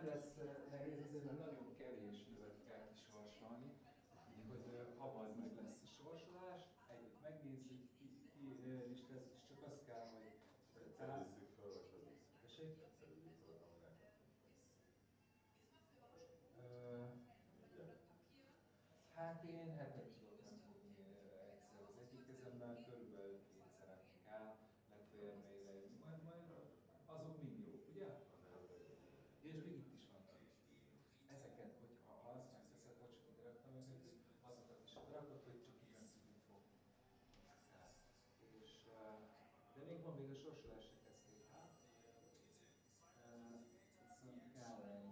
nem lesz nehéz, azért nagyon kevés növet kell kisorsolni. Úgyhogy hamar meg lesz a sorsolás, együtt megnézzük, ki is lesz, és csak azt kell, hogy... Szerűzzük föl, vagy szerűzzük? Tessék? Szerűzzük föl, aminek. Hát én hetet tudok nem fogni egyszer az egyik kezemmel, körülbelül kétszer kell, legfeljebb még majd azok mind jók, ugye? És még itt is vannak. Ezeket, hogyha azt megteszed, hogy csak ide raktam őket, azokat is rakod, hogy csak így tudni fog. És, de még a sorsolás se kezdték át. Viszont kell egy.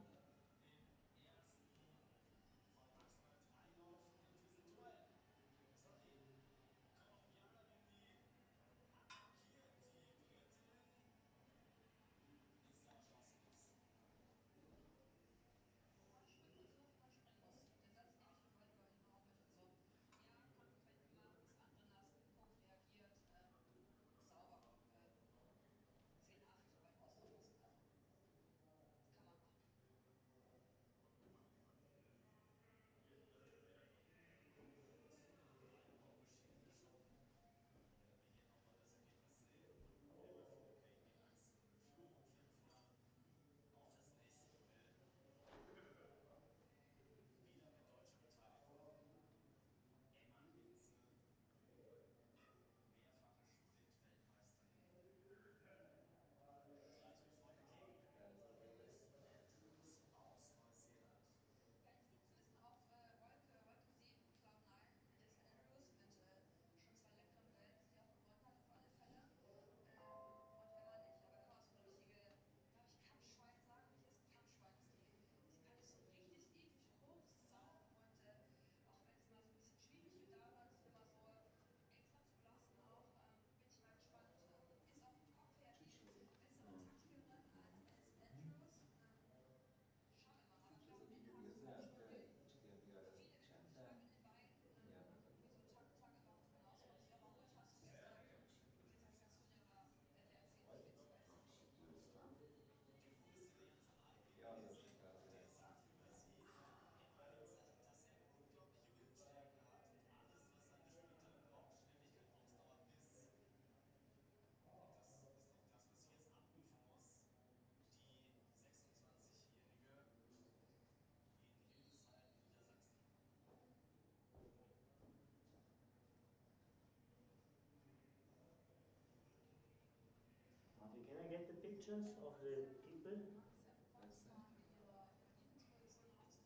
Can I get the pictures of the people?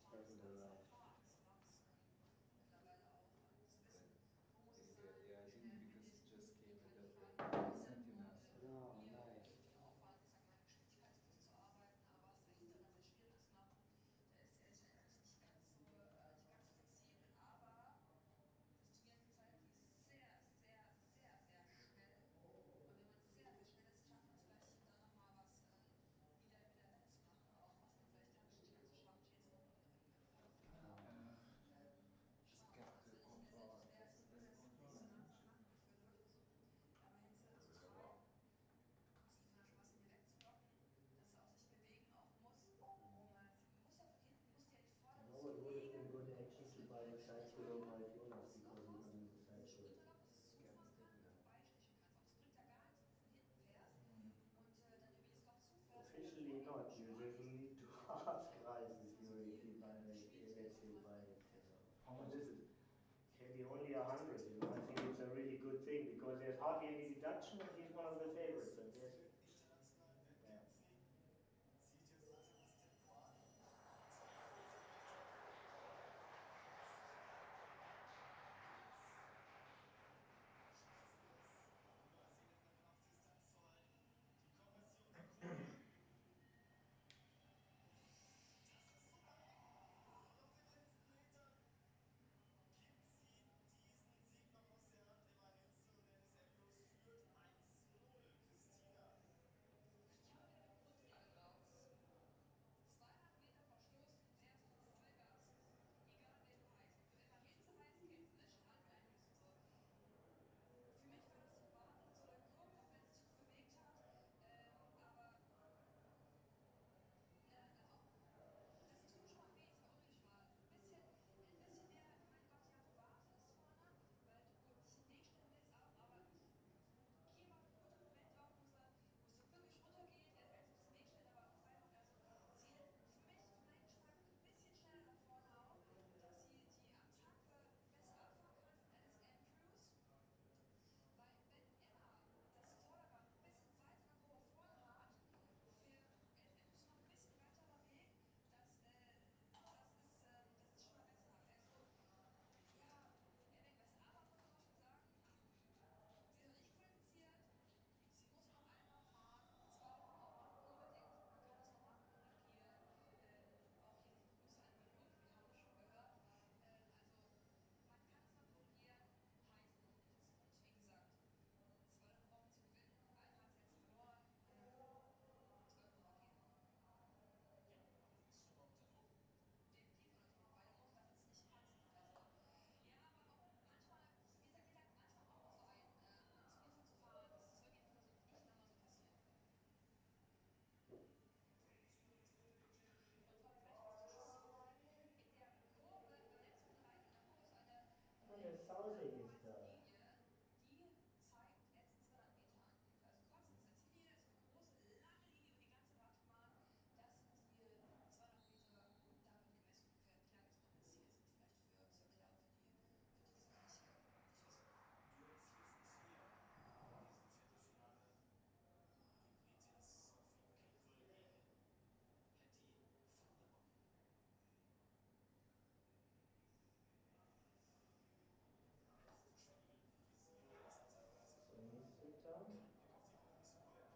Doesn't arrive. Yeah, I didn't because it just came a different sentiments. No, nice. To buy a side show by Jonas because he doesn't use a side show. Officially not. You just need to ask guys if you buy it, let's say buy it. How much is it? Can be only 100. You know, I think it's a really good thing because there's hardly any deduction, and he's one of the favorites. I guess. Yeah.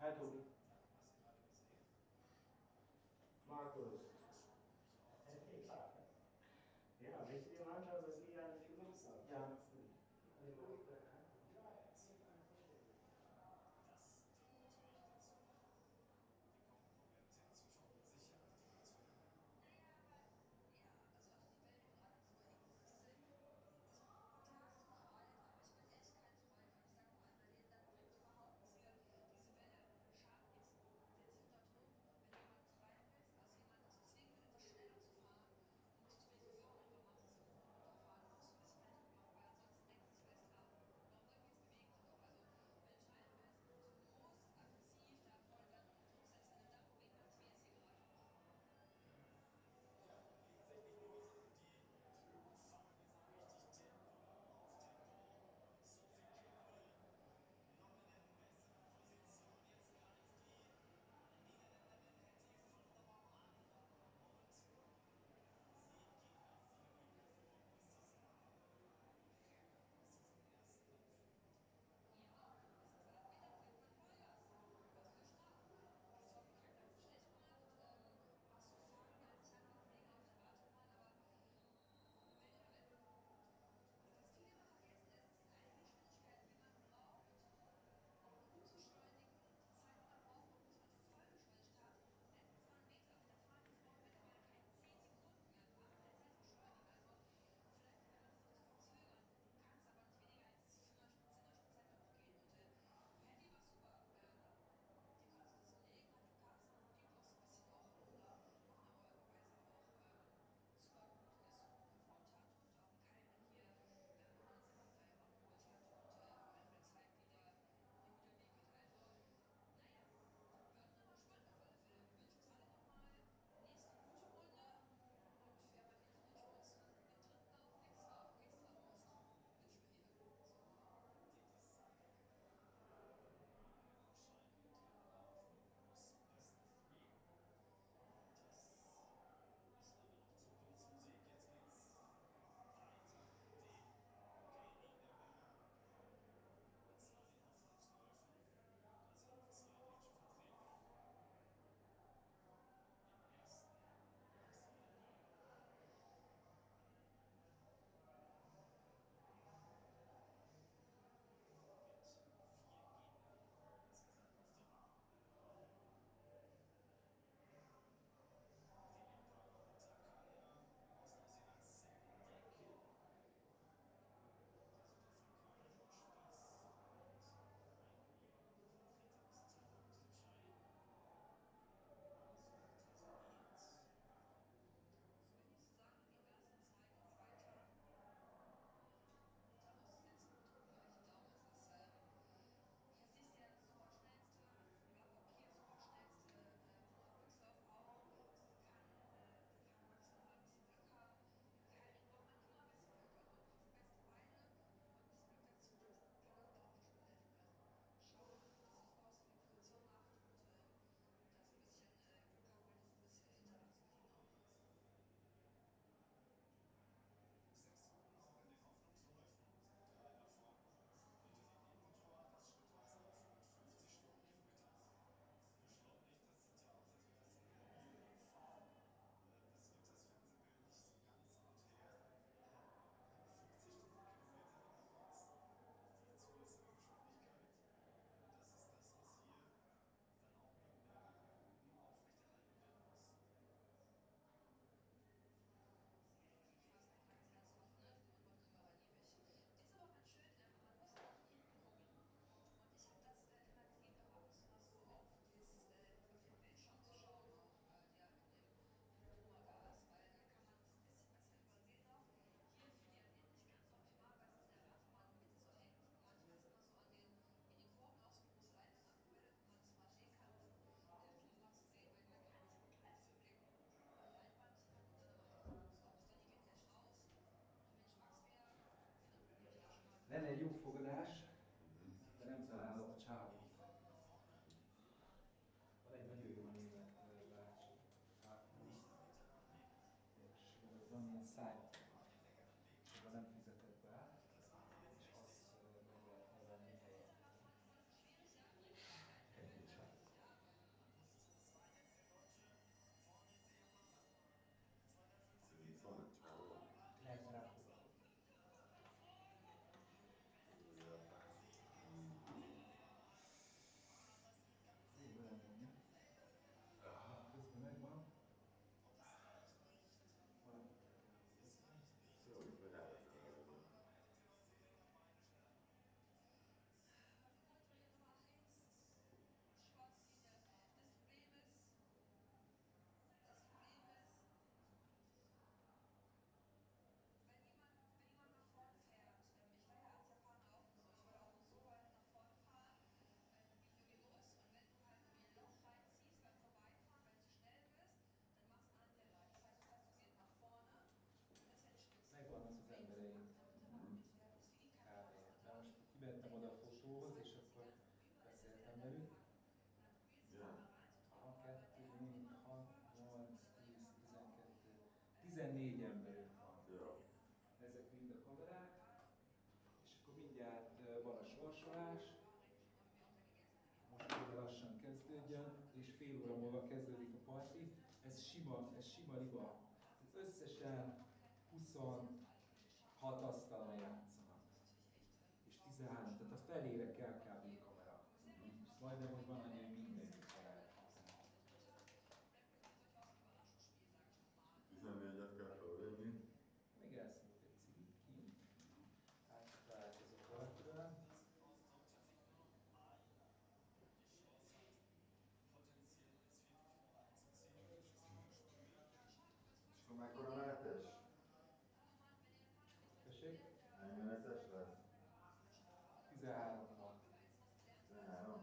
Hi Tobi. Markus. Ja, willst du dir mal anschauen, was ich alles gemacht habe? Ja. Lenne egy jó fogadás, de nem találom a csávót. Van egy nagyon jó német bácsi, Aachen, és van ilyen szájt, és oda nem fizetett be, és azt meg lehet nevelni helyett. 14 belül van. Ja. Ezek mind a kamerák, és akkor mindjárt van a sorsolás, most már lassan kezdődjön, és fél óra múlva kezdődik a parti. Ez sima liba. Ez összesen 26 asztalon játszanak. És 13, tehát a felére kell kb. Kamera. És majdnem, hogy van annyi, hogy mindenki kell. 14-et kell fölvenni. Még elszólok egy cigit ki. Áttalálkozok valakivel. És akkor mekkora menetes? Tessék? Mennyi menetes lesz? 13-ban. 13?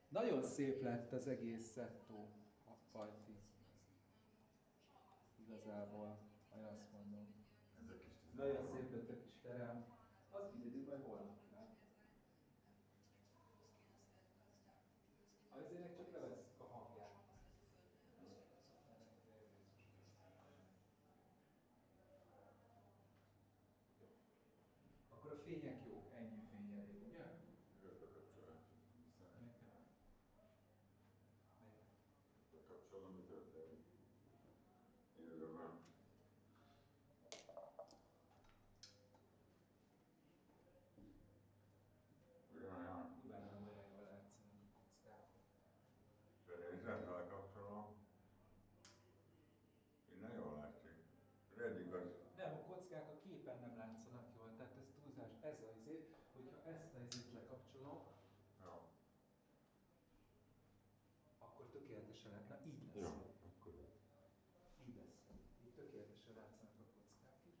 Nagyon szép lett az egész szettó, a parti. Igazából, majd azt mondom. Ez a kis Nagyon szép lett a kis terem. Az mindegy, majd holnap kell. Azért csak leveszik a hangját. Jó. Akkor a fények jók, ennyi fény elég, ugye? bekapcsolás. Nekem. Bekapcsolom, mi történik? Élve van. Ugyanolyan. Nyilván nem olyan jól látszanak a kockák. Benézem, bekapcsolom. Innen jól látszik. Eddig az. Nem, a kockák a képen nem látszanak jól, tehát ez túlzás. Ez a izé, hogyha ezt a izét lekapcsolom, Ja. akkor tökéletesen lát. Na így lesz. Jó, Jobb. akkor. Így lesz. Így tökéletesen látszanak a kockák is.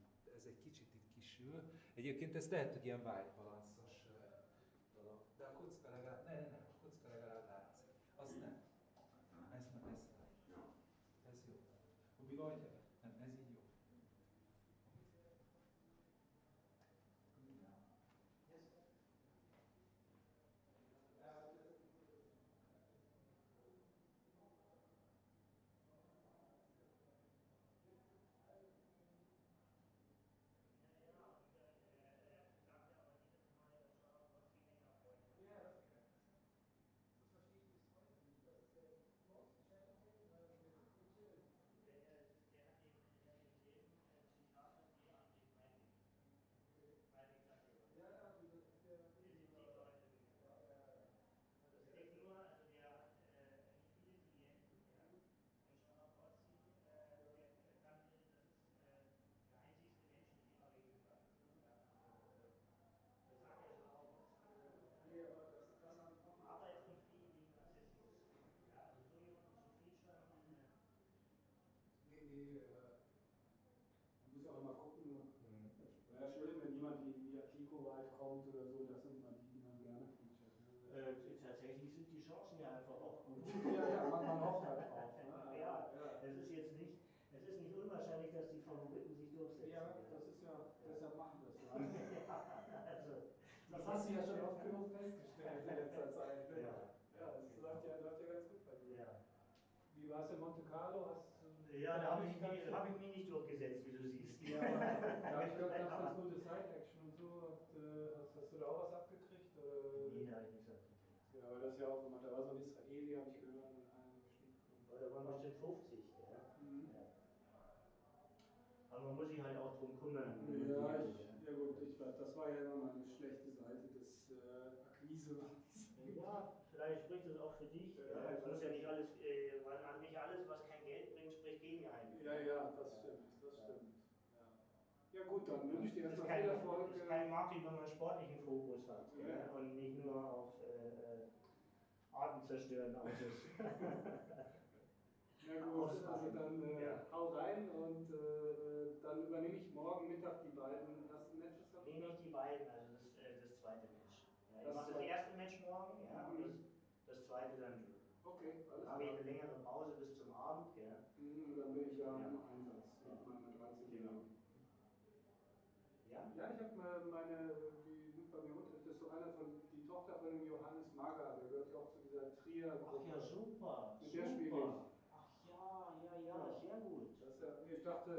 Itt, ez egy kicsit itt kisül. Egyébként ez lehet, hogy ilyen white balanszos dolog. De a kocka legalább, ne, a kocka legalább látszik. Azt nem. Ez nem. Jó. Ez jó. Ubi vagy? Nem, ez így jó. Man muss ja auch mal gucken, wäre ja schön, wenn jemand wie Kiko weit kommt oder so, das sind immer die, die man gerne featuret. Ne? Tatsächlich sind die Chancen ja einfach auch gut. Ja, man hofft halt drauf. Ne? Ja, es ist jetzt nicht, es ist nicht unwahrscheinlich, dass die Favoriten sich durchsetzen. Ja, das ist ja, deshalb machen wir es ja. Also, Das hast du ja schon oft genug festgestellt in letzter Zeit. Ne? Ja. Ja, das läuft ja ganz gut bei dir. Ja. Wie war es in Monte Carlo? Ja, da habe ich mich nicht durchgesetzt, wie du siehst. Ja, da habe ich gehört, ganz gute Side-Action und so. Hast du da auch was abgekriegt? Oder? Nee, da habe ich nichts abgekriegt. Ja, aber das ist ja auch immer, da war so ein Israeli, habe ich gehört, in einem Stück. Da waren bestimmt 50. Ja. Mhm. Ja. Aber man muss sich halt auch drum kümmern. Ja gut, das war ja immer meine schlechte Seite des Akquise-Wahns. Ja, vielleicht spricht das auch für dich. Ja, es muss ja nicht alles, nicht alles, was kein Geld bringt, spricht gegen einen. Ja, das stimmt, Ja gut, dann wünsche ich dir Das erstmal viel Erfolg. ist kein Marketing, wenn man einen sportlichen Fokus hat. Ja. Ja, und nicht nur auf artenzerstörende Autos. Ja gut, also dann hau rein und dann übernehme ich morgen Mittag die beiden ersten Matches. Nee, nicht die beiden, also das zweite Match. Ja, ich Das mache das zweite. erste Match morgen, ja, und das zweite dann. Okay, alles Dann habe ich klar. eine längere Pause bis zum Abend. Ja. Dann bin ich ja Ja. im Einsatz mit meiner 30 Genau. Ja? Ja, ich habe die nimmt bei mir unter, das ist so einer von, die Tochter von dem Johannes Mager, der gehört ja auch zu dieser Trio Ach ja, super, Mit der spiele ich. super. Ach ja, ja, ja, sehr gut. Ich dachte,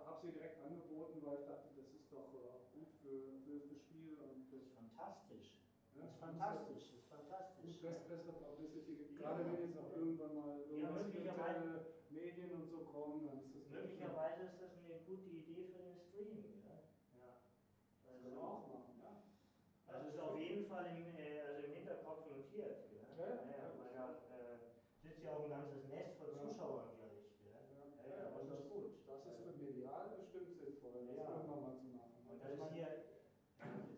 habe sie direkt angeboten, weil ich dachte, das ist doch gut für Spiel und Das ist fantastisch. ja, Das ist fantastisch, das ist fantastisch. bessere Publicity gibt. Ja. Gerade wenn jetzt auch irgendwann mal Ja, irgendwas mit möglicherweise- Medien und so kommen, dann ist das Möglicherweise ist das eine gute Idee für den Stream. Ja? Ja. Das können wir auch machen, ja. Also ist auf jeden Fall im Hinterkopf notiert. Ja? Ja, Weil da sitzt ja auch ein ganzes Nest von Zuschauern gleich. Ja, das ist gut. Das ist für medial bestimmt sinnvoll, das Ja. irgendwann mal zu machen. Und das ist hier,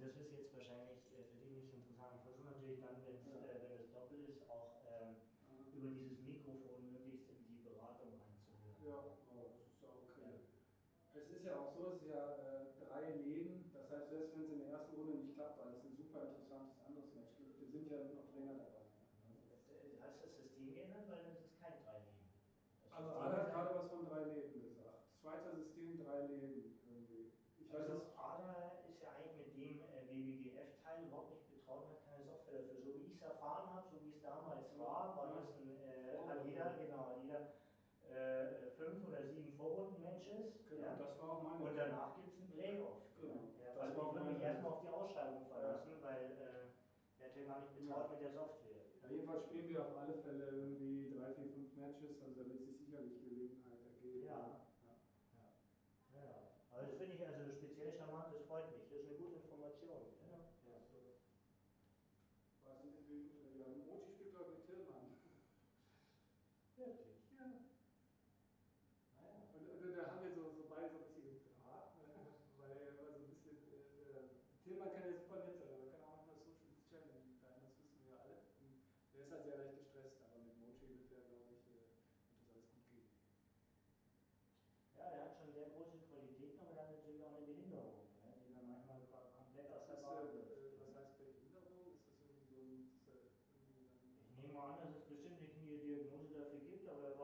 das ist jetzt wahrscheinlich für dich nicht so interessant. Ich versuche natürlich dann, wenn es doppelt ist, auch über dieses Mikrofon möglichst in die Beratung reinzuhören. Ja, oh, das ist ja okay. Es ist ja auch so, es ist ja 3 Leben, das heißt, selbst wenn es in der ersten Runde nicht klappt, weil es ein super interessantes anderes Match gibt, wir sind ja noch länger dabei. Hast du das System geändert, weil das ist kein 3 Leben. Also Ada hat gerade was von 3 Leben gesagt. Zweiter System 3 Leben irgendwie. Ich weiß es. Ada ist ja eigentlich mit dem WWGF-Teil überhaupt nicht betraut, hat keine Software dafür. So wie ich es erfahren habe, so wie es damals war das hat jeder 5 oder 7 Vorrunden-Matches. Genau, Ja. das war auch meine. Und danach gibt es einen Playoff. Genau. Ja, Das also war ich auch würde mich meine. erstmal auf die Ausschreibung verlassen, weil der hat ja gar nicht betraut mit der Software. Ja, jedenfalls spielen wir auf alle Fälle irgendwie 3, 4, 5 Matches, also da wird sich sicherlich Gelegenheit ergeben. Ja. Aber das finde ich also speziell charmant, das freut mich. Das ist eine gute Information. Ja. Was sind denn ja, Mochi spielt glaube ich mit Tillmann. Wirklich? Ja. Naja. Und da haben wir so beide so ein bisschen gebraten, weil er immer so ein bisschen, Tillmann kann ja super nett sein, aber er kann auch manchmal Social Challenge sein, das wissen wir ja alle. Und der ist halt sehr leicht gestresst, aber mit Mochi wird der, glaube ich, wird das alles gut gehen. Ja, der hat schon sehr große Qualitäten, aber der hat natürlich auch eine Behinderung, die dann manchmal komplett aus der Bahn wirft. Was heißt Behinderung? Ist das irgendwie so ein, Ich nehme mal an, dass es bestimmt eine Diagnose dafür gibt, aber er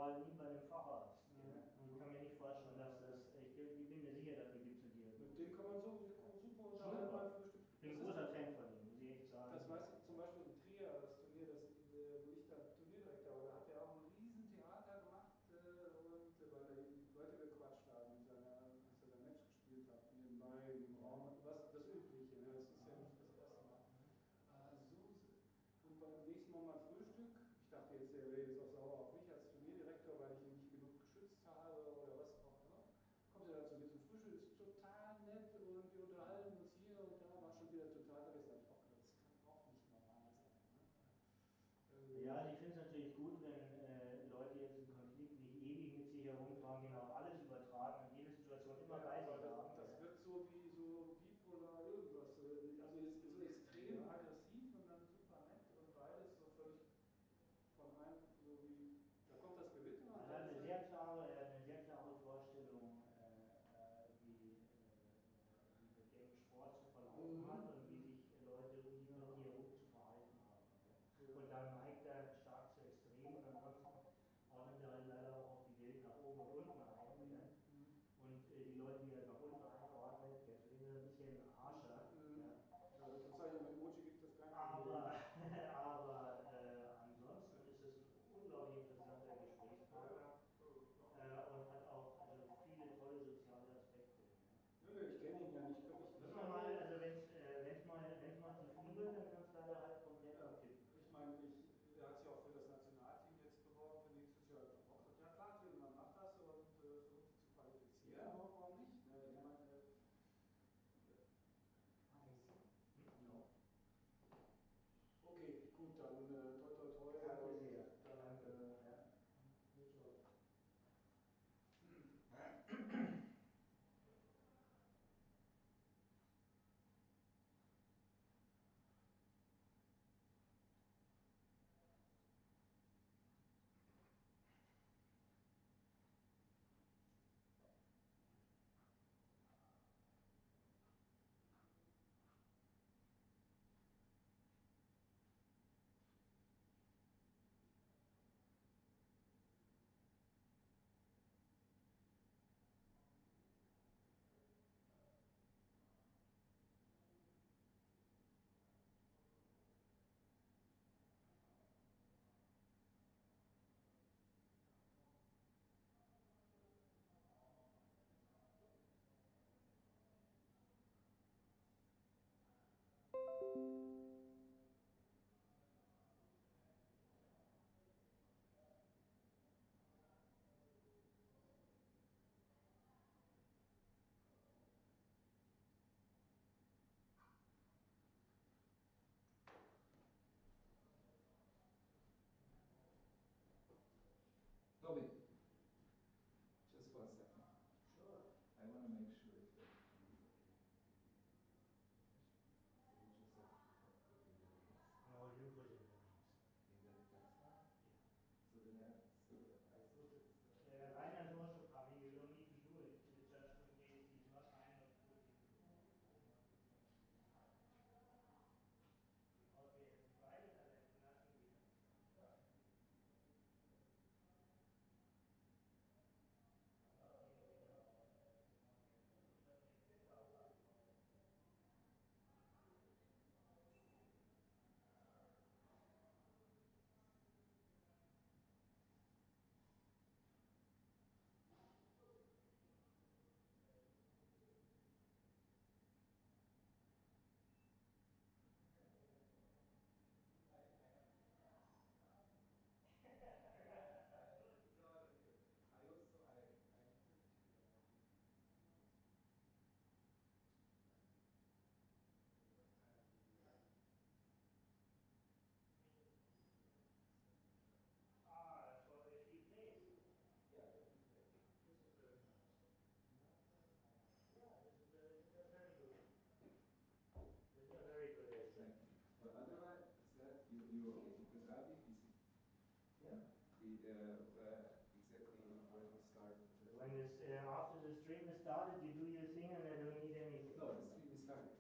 exactly when we start. When it's after the stream is started, you do your thing and I don't need anything. No, the stream is started.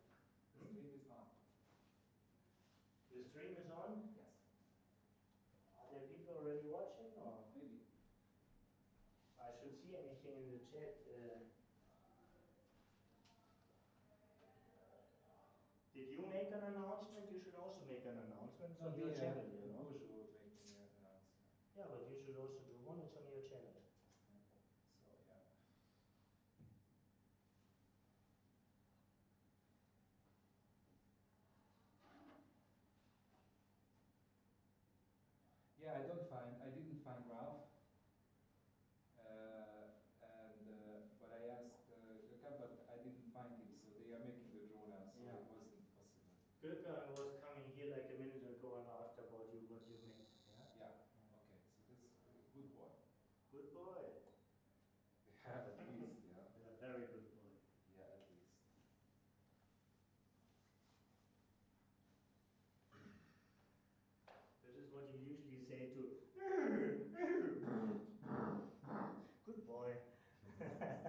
The stream is on. The stream is on? Yes. Are there people already watching or? Maybe. I should see anything in the chat. Did you make an announcement? You should also make an announcement on your channel, you know? Bush will make an announcement. Yeah, but you should also do one. It's on your channel. So, yeah. Yeah, I didn't find Ralph. But I asked Gökhan, but I didn't find him, so they are making the draw now, so Yeah. it wasn't possible. Gökhan was coming here like a minute ago and asked about you, what you made. Yeah, okay, so that's a good boy. Good boy. Yeah, at least, yeah. A very good boy. Yeah, at least. This is what you usually say to good boy. Good boy.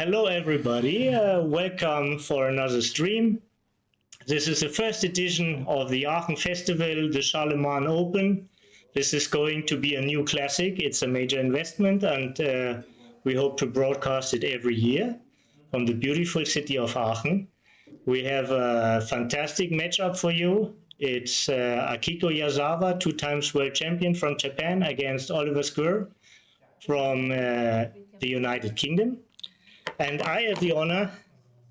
Hello everybody, welcome for another stream. This is the first edition of the Aachen Festival, the Charlemagne Open. This is going to be a new classic. It's a major investment, and we hope to broadcast it every year from the beautiful city of Aachen. We have a fantastic matchup for you. It's Akiko Yazawa, 2 times world champion from Japan, against Oliver Square from the United Kingdom. And I have the honor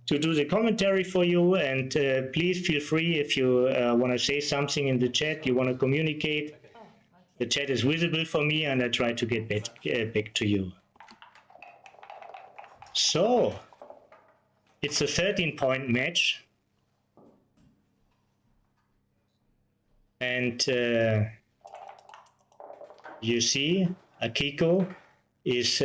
to do the commentary for you, and please feel free if you want to say something in the chat, you want to communicate. The chat is visible for me, and I try to get back to you. So, it's a 13-point match. And you see, Akiko is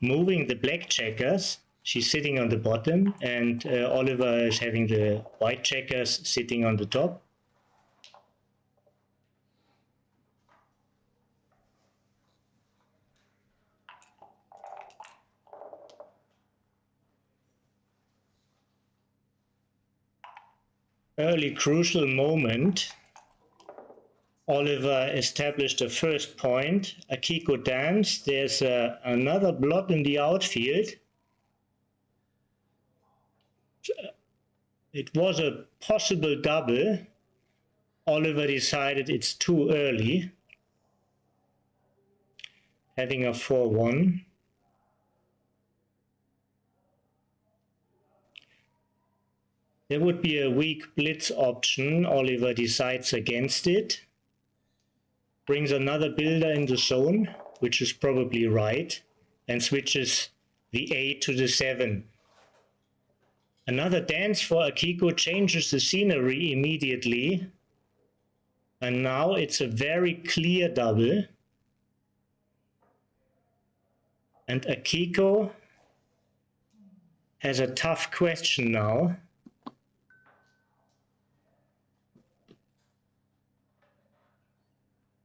moving the black checkers. She's sitting on the bottom, and Oliver is having the white checkers sitting on the top. Early crucial moment. Oliver established a first point. Akiko danced. There's another blot in the outfield. It was a possible double. Oliver decided it's too early, having a 4-1. There would be a weak blitz option. Oliver decides against it. Brings another builder in the zone, which is probably right, and switches the 8 to the 7. Another dance for Akiko changes the scenery immediately. And now it's a very clear double. And Akiko has a tough question now.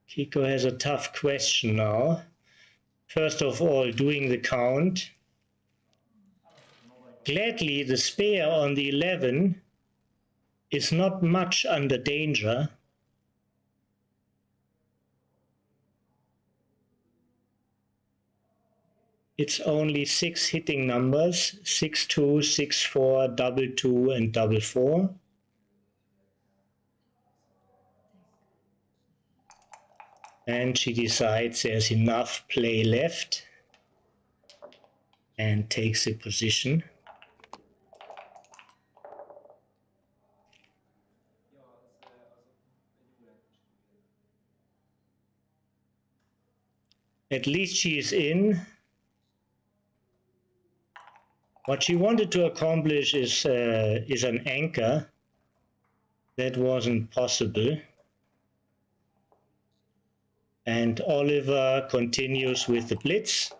Akiko has a tough question now. First of all, doing the count. Gladly, the spare on the 11 is not much under danger. It's only 6 hitting numbers, 6-2, 6-4, 2-2, and 4-4. And she decides there's enough play left and takes a position. At least she is in. What she wanted to accomplish is an anchor. That wasn't possible. And Oliver continues with the blitz.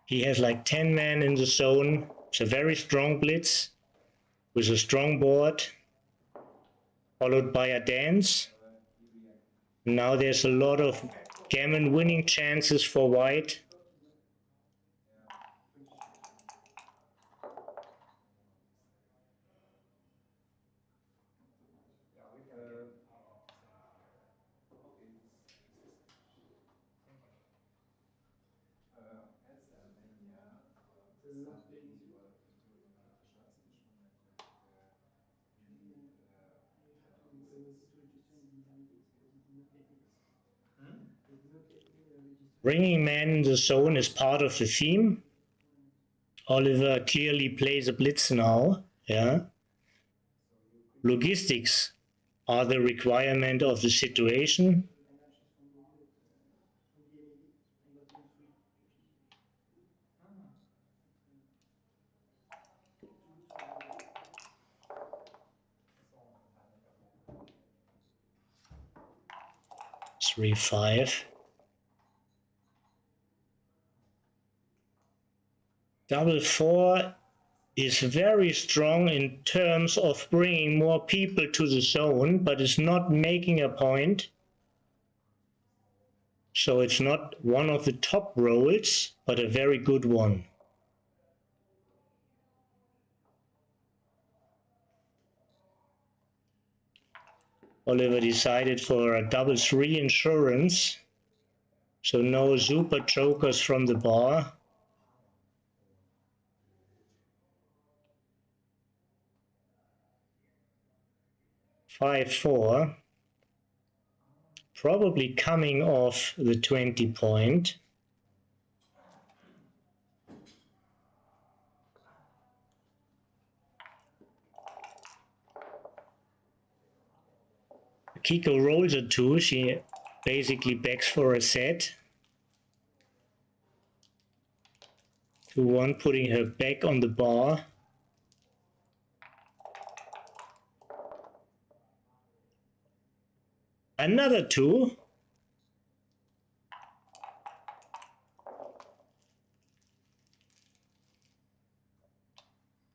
He has like 10 men in the zone. It's a very strong blitz with a strong board, followed by a dance. Now there's a lot of gammon winning chances for white. Bringing men in the zone is part of the theme. Oliver clearly plays a blitz now. Yeah. Logistics are the requirement of the situation. Three, 5. Double 4 is very strong in terms of bringing more people to the zone, but is not making a point. So it's not one of the top rolls, but a very good one. Oliver decided for a double 3 insurance, so no super jokers from the bar. Five, 4, probably coming off the 20 point. Kiko rolls a 2, she basically begs for a set. 2-1, putting her back on the bar. Another 2.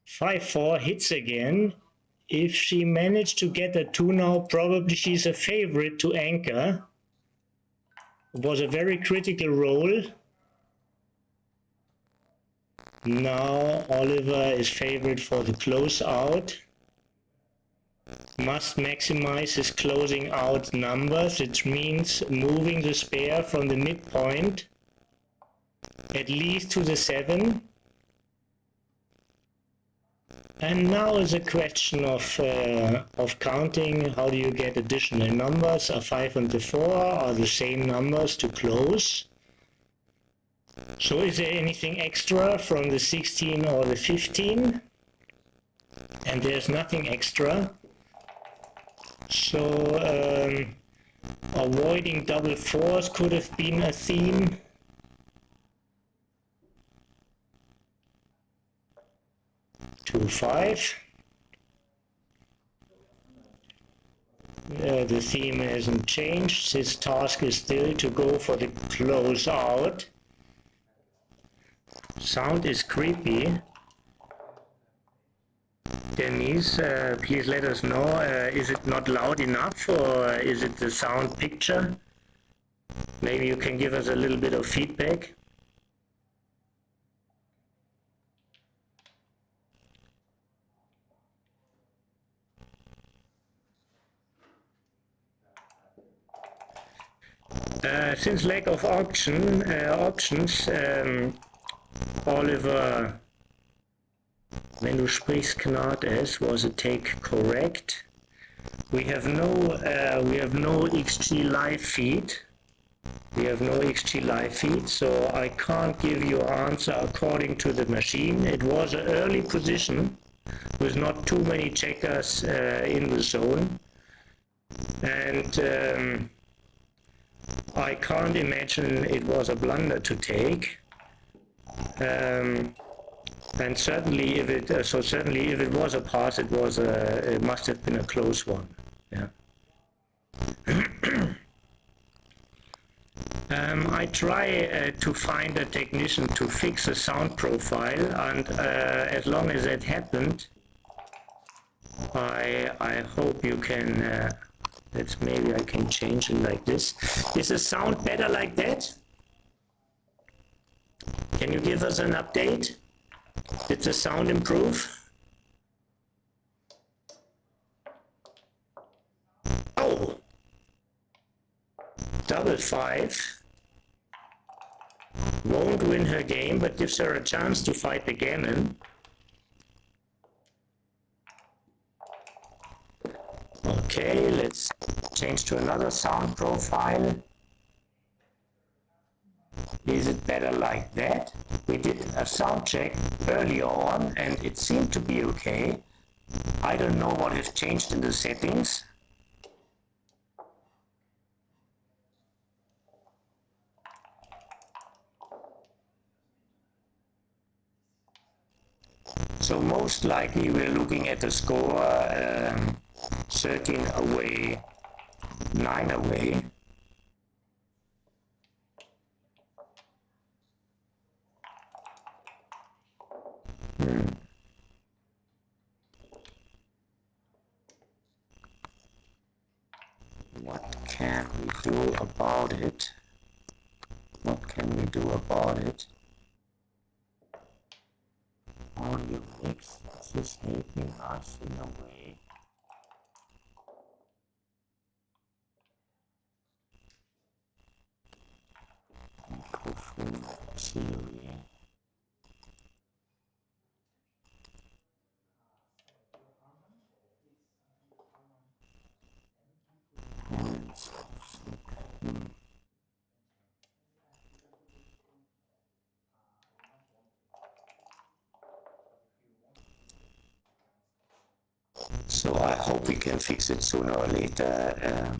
5-4 hits again. If she managed to get a 2 now, probably she's a favorite to anchor. It was a very critical roll. Now Oliver is favorite for the closeout. Must maximize his closing out numbers. It means moving the spare from the midpoint at least to the 7. And now is a question of counting. How do you get additional numbers? A 5 and the 4 are the same numbers to close. So is there anything extra from the 16 or the 15? And there's nothing extra. So avoiding double 4s could have been a theme. 2-5. The theme hasn't changed. His task is still to go for the close out. Sound is creepy. Denise, please let us know, is it not loud enough, or is it the sound picture? Maybe you can give us a little bit of feedback. Since lack of options, Oliver, wenn du sprichst, knarrt es, was a take correct? We have no XG live feed. We have no XG live feed, so I can't give you an answer according to the machine. It was an early position with not too many checkers in the zone, and I can't imagine it was a blunder to take. And certainly, if it was a pass, it must have been a close one. Yeah. I try to find a technician to fix a sound profile, and as long as that happened, I hope you can. Maybe I can change it like this. Is the sound better like that? Can you give us an update? Did the sound improve? Oh! Double 5. Won't win her game, but gives her a chance to fight the gammon. Okay, let's change to another sound profile. Is it better like that? We did a sound check earlier on and it seemed to be okay. I don't know what has changed in the settings. So most likely we're looking at the score 13 away, 9 away. What can we do about it? can we do about it? Audio mix is helping us in a way. Microphone theory. So I hope we can fix it sooner or later.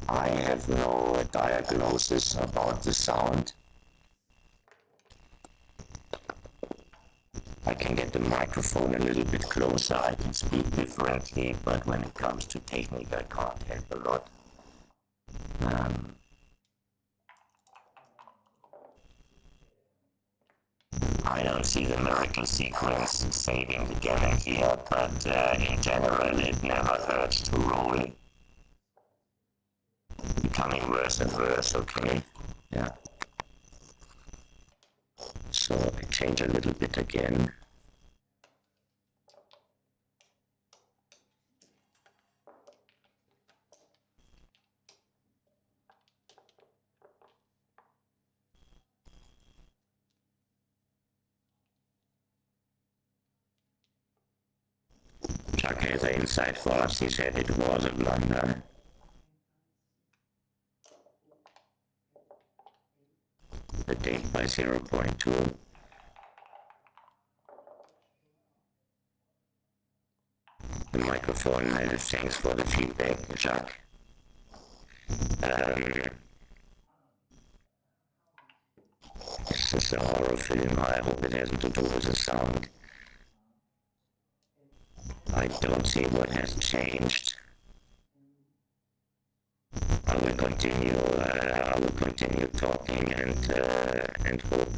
I have no diagnosis about the sound. I can get the microphone a little bit closer, I can speak differently, but when it comes to technique I can't help a lot. I don't see the miracle sequence saving the gaming here, but in general it never hurts to roll. Becoming worse and worse, okay? Yeah. So I change a little bit again. Chuck has an insight for us. He said it was a blunder. The date by 0.2. The microphone, thanks for the feedback, Chuck. This is a horror film. I hope it hasn't to do with the sound. I don't see what has changed. I will continue talking and hope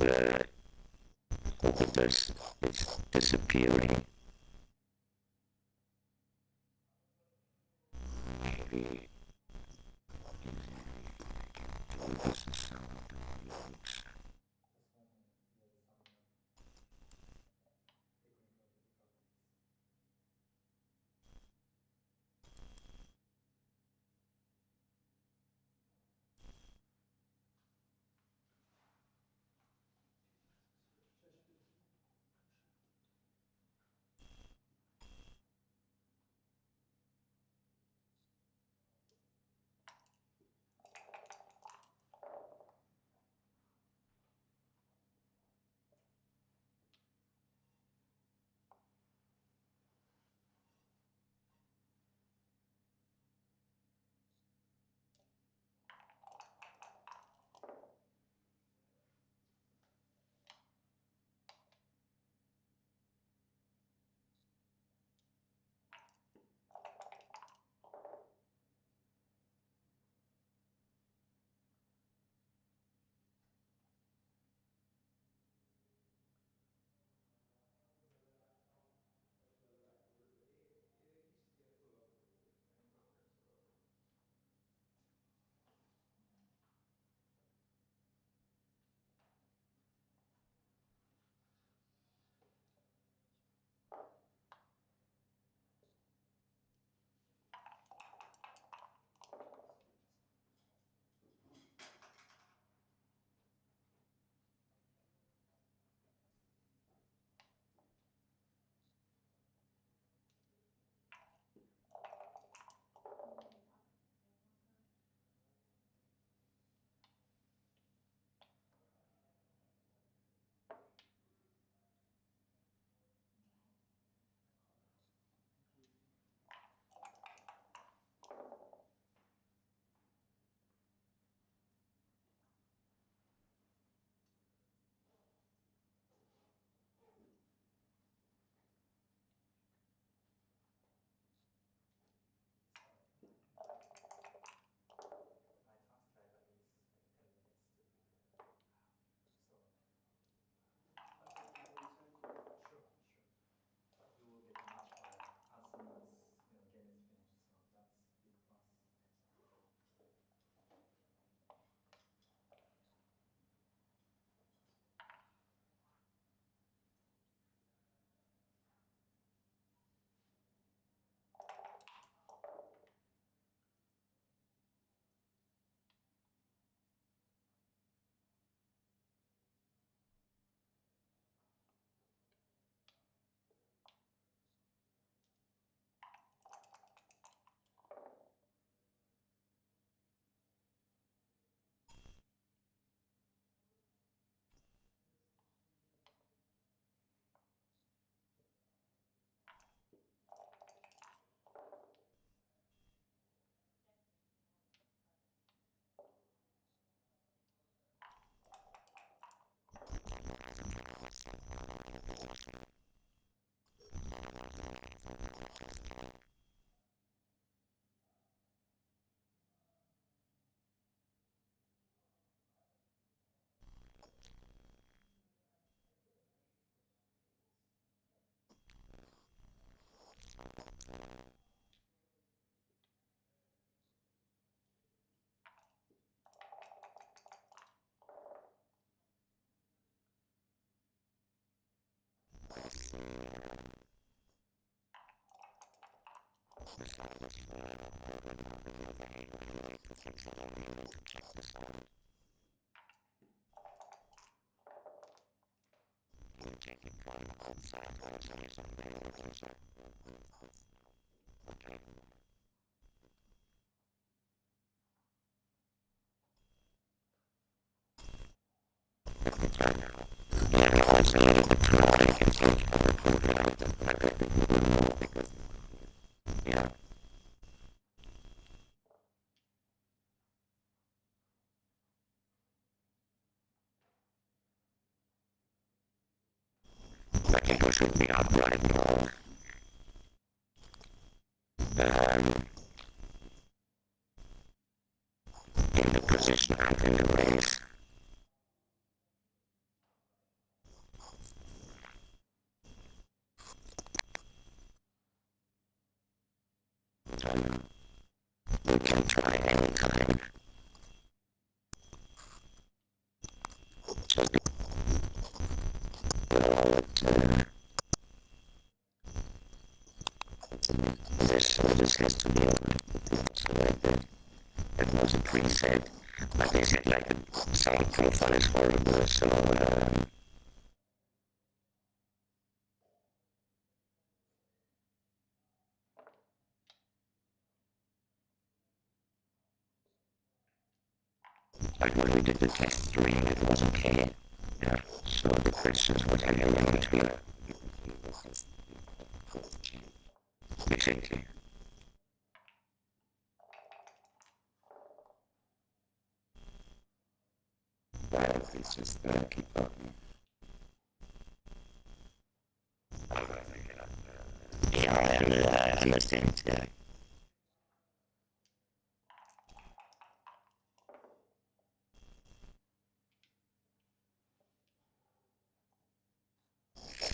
it's disappearing. Maybe this is sound. I think we should be upright now. In the position and in the race. We can try anytime. Just this has to be on. So like that was a preset. But they said like the sound profile is horrible, so like when we did the test stream, it was okay. Yeah. So the questions would have run into it. Exactly. Well, it's just keep talking. Yeah, I understand. Yeah.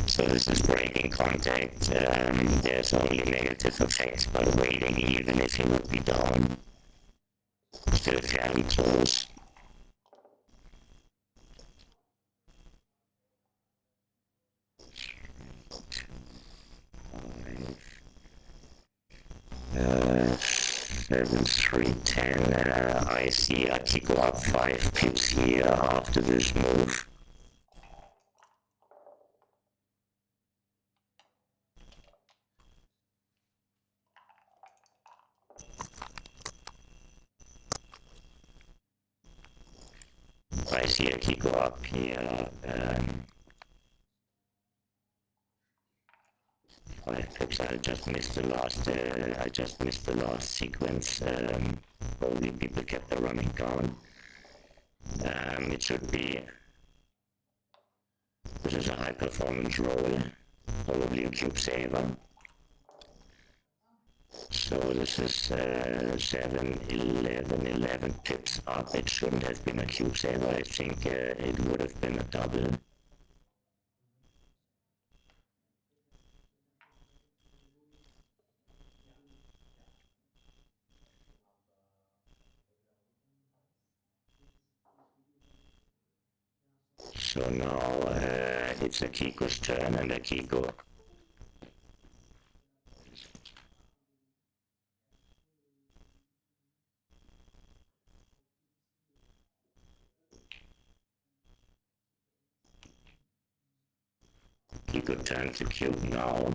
So this is breaking contact. There's only negative effects by waiting, even if you would be down. Still fairly close. Uh, 7, 3, 10. I see I could go up 5 pips here after this move. I see I could go up here. 5 pips. I just missed the last sequence. Probably people kept the running down. It should be. This is a high performance roll, probably a cube saver. So this is 7, 11 pips up. It shouldn't have been a cube saver. I think it would have been a double. So now it's Akiko's turn, and Akiko turns the cube now.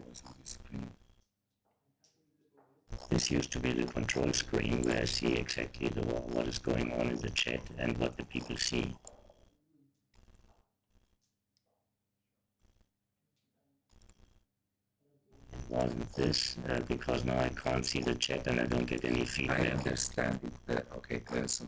controls on the screen. This used to be the control screen where I see exactly what is going on in the chat and what the people see. It wasn't this, because now I can't see the chat and I don't get any feedback. I understand it. Okay, so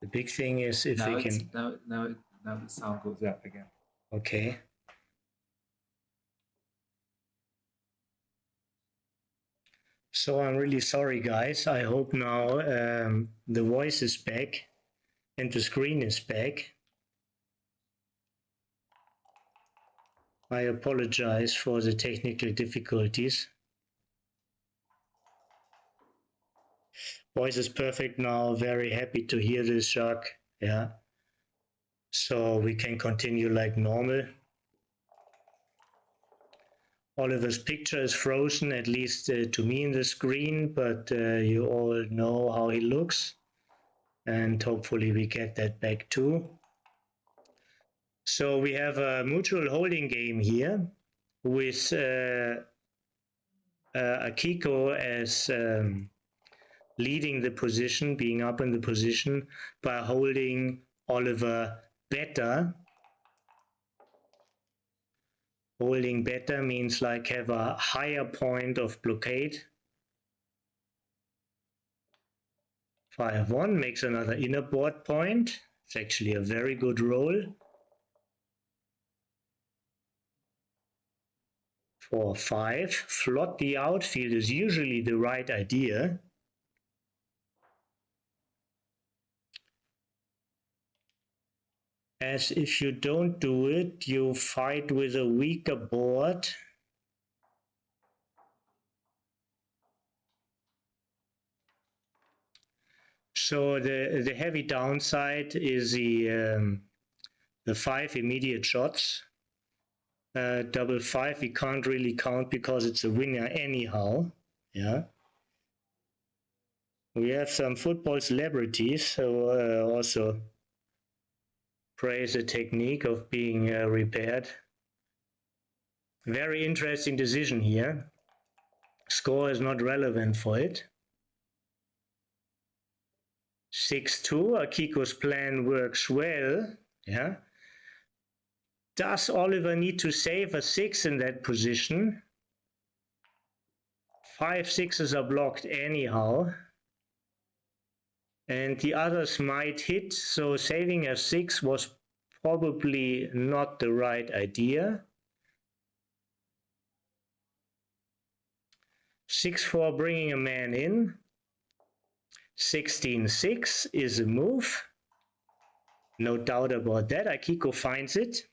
The big thing is if now we it's, can. now the sound goes up again. Okay. So I'm really sorry, guys. I hope now the voice is back and the screen is back. I apologize for the technical difficulties. Voice is perfect now. Very happy to hear this, Jacques. Yeah. So we can continue like normal. Oliver's picture is frozen, at least to me in the screen, but you all know how he looks. And hopefully we get that back too. So we have a mutual holding game here with Akiko as leading the position, being up in the position by holding Oliver better. Holding better means like have a higher point of blockade. 5-1 makes another inner board point. It's actually a very good roll. 4-5. Flood the outfield is usually the right idea. As if you don't do it, you fight with a weaker board. So the heavy downside is the 5 immediate shots. Double 5 we can't really count because it's a winner anyhow. Yeah. We have some football celebrities who also praise the technique of being repaired. Very interesting decision here. Score is not relevant for it. 6-2, Akiko's plan works well. Yeah. Does Oliver need to save a 6 in that position? 5 6s are blocked anyhow. And the others might hit, so saving a 6 was probably not the right idea. 6-4 bringing a man in. 16-6 is a move. No doubt about that. Akiko finds it.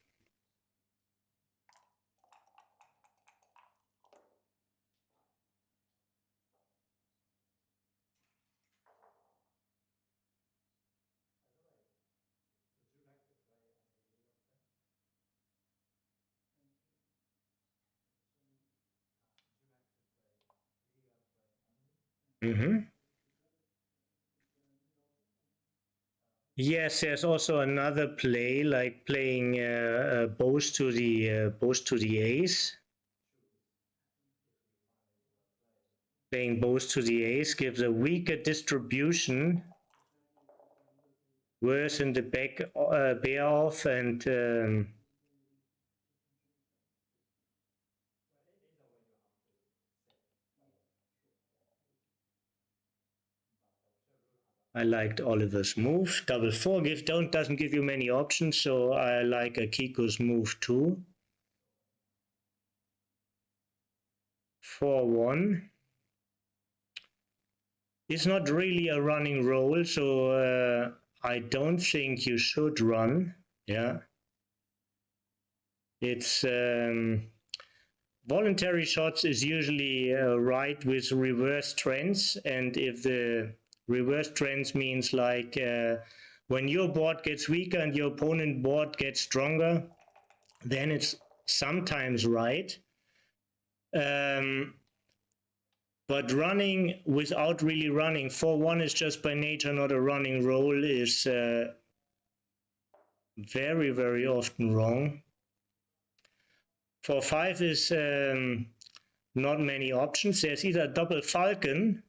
Yes, there's also another play, like playing both to the ace. Playing both to the ace gives a weaker distribution. Worse in the back bear off and I liked Oliver's move. Double 4 doesn't give you many options, so I like Akiko's move too. 4-1. It's not really a running roll, so I don't think you should run. Yeah. It's voluntary shots is usually right with reverse trends, and if the reverse trends means like when your board gets weaker and your opponent board gets stronger, then it's sometimes right. But running without really running, 4-1 is just by nature not a running roll, is very, very often wrong. 4-5 is not many options. There's either double falcon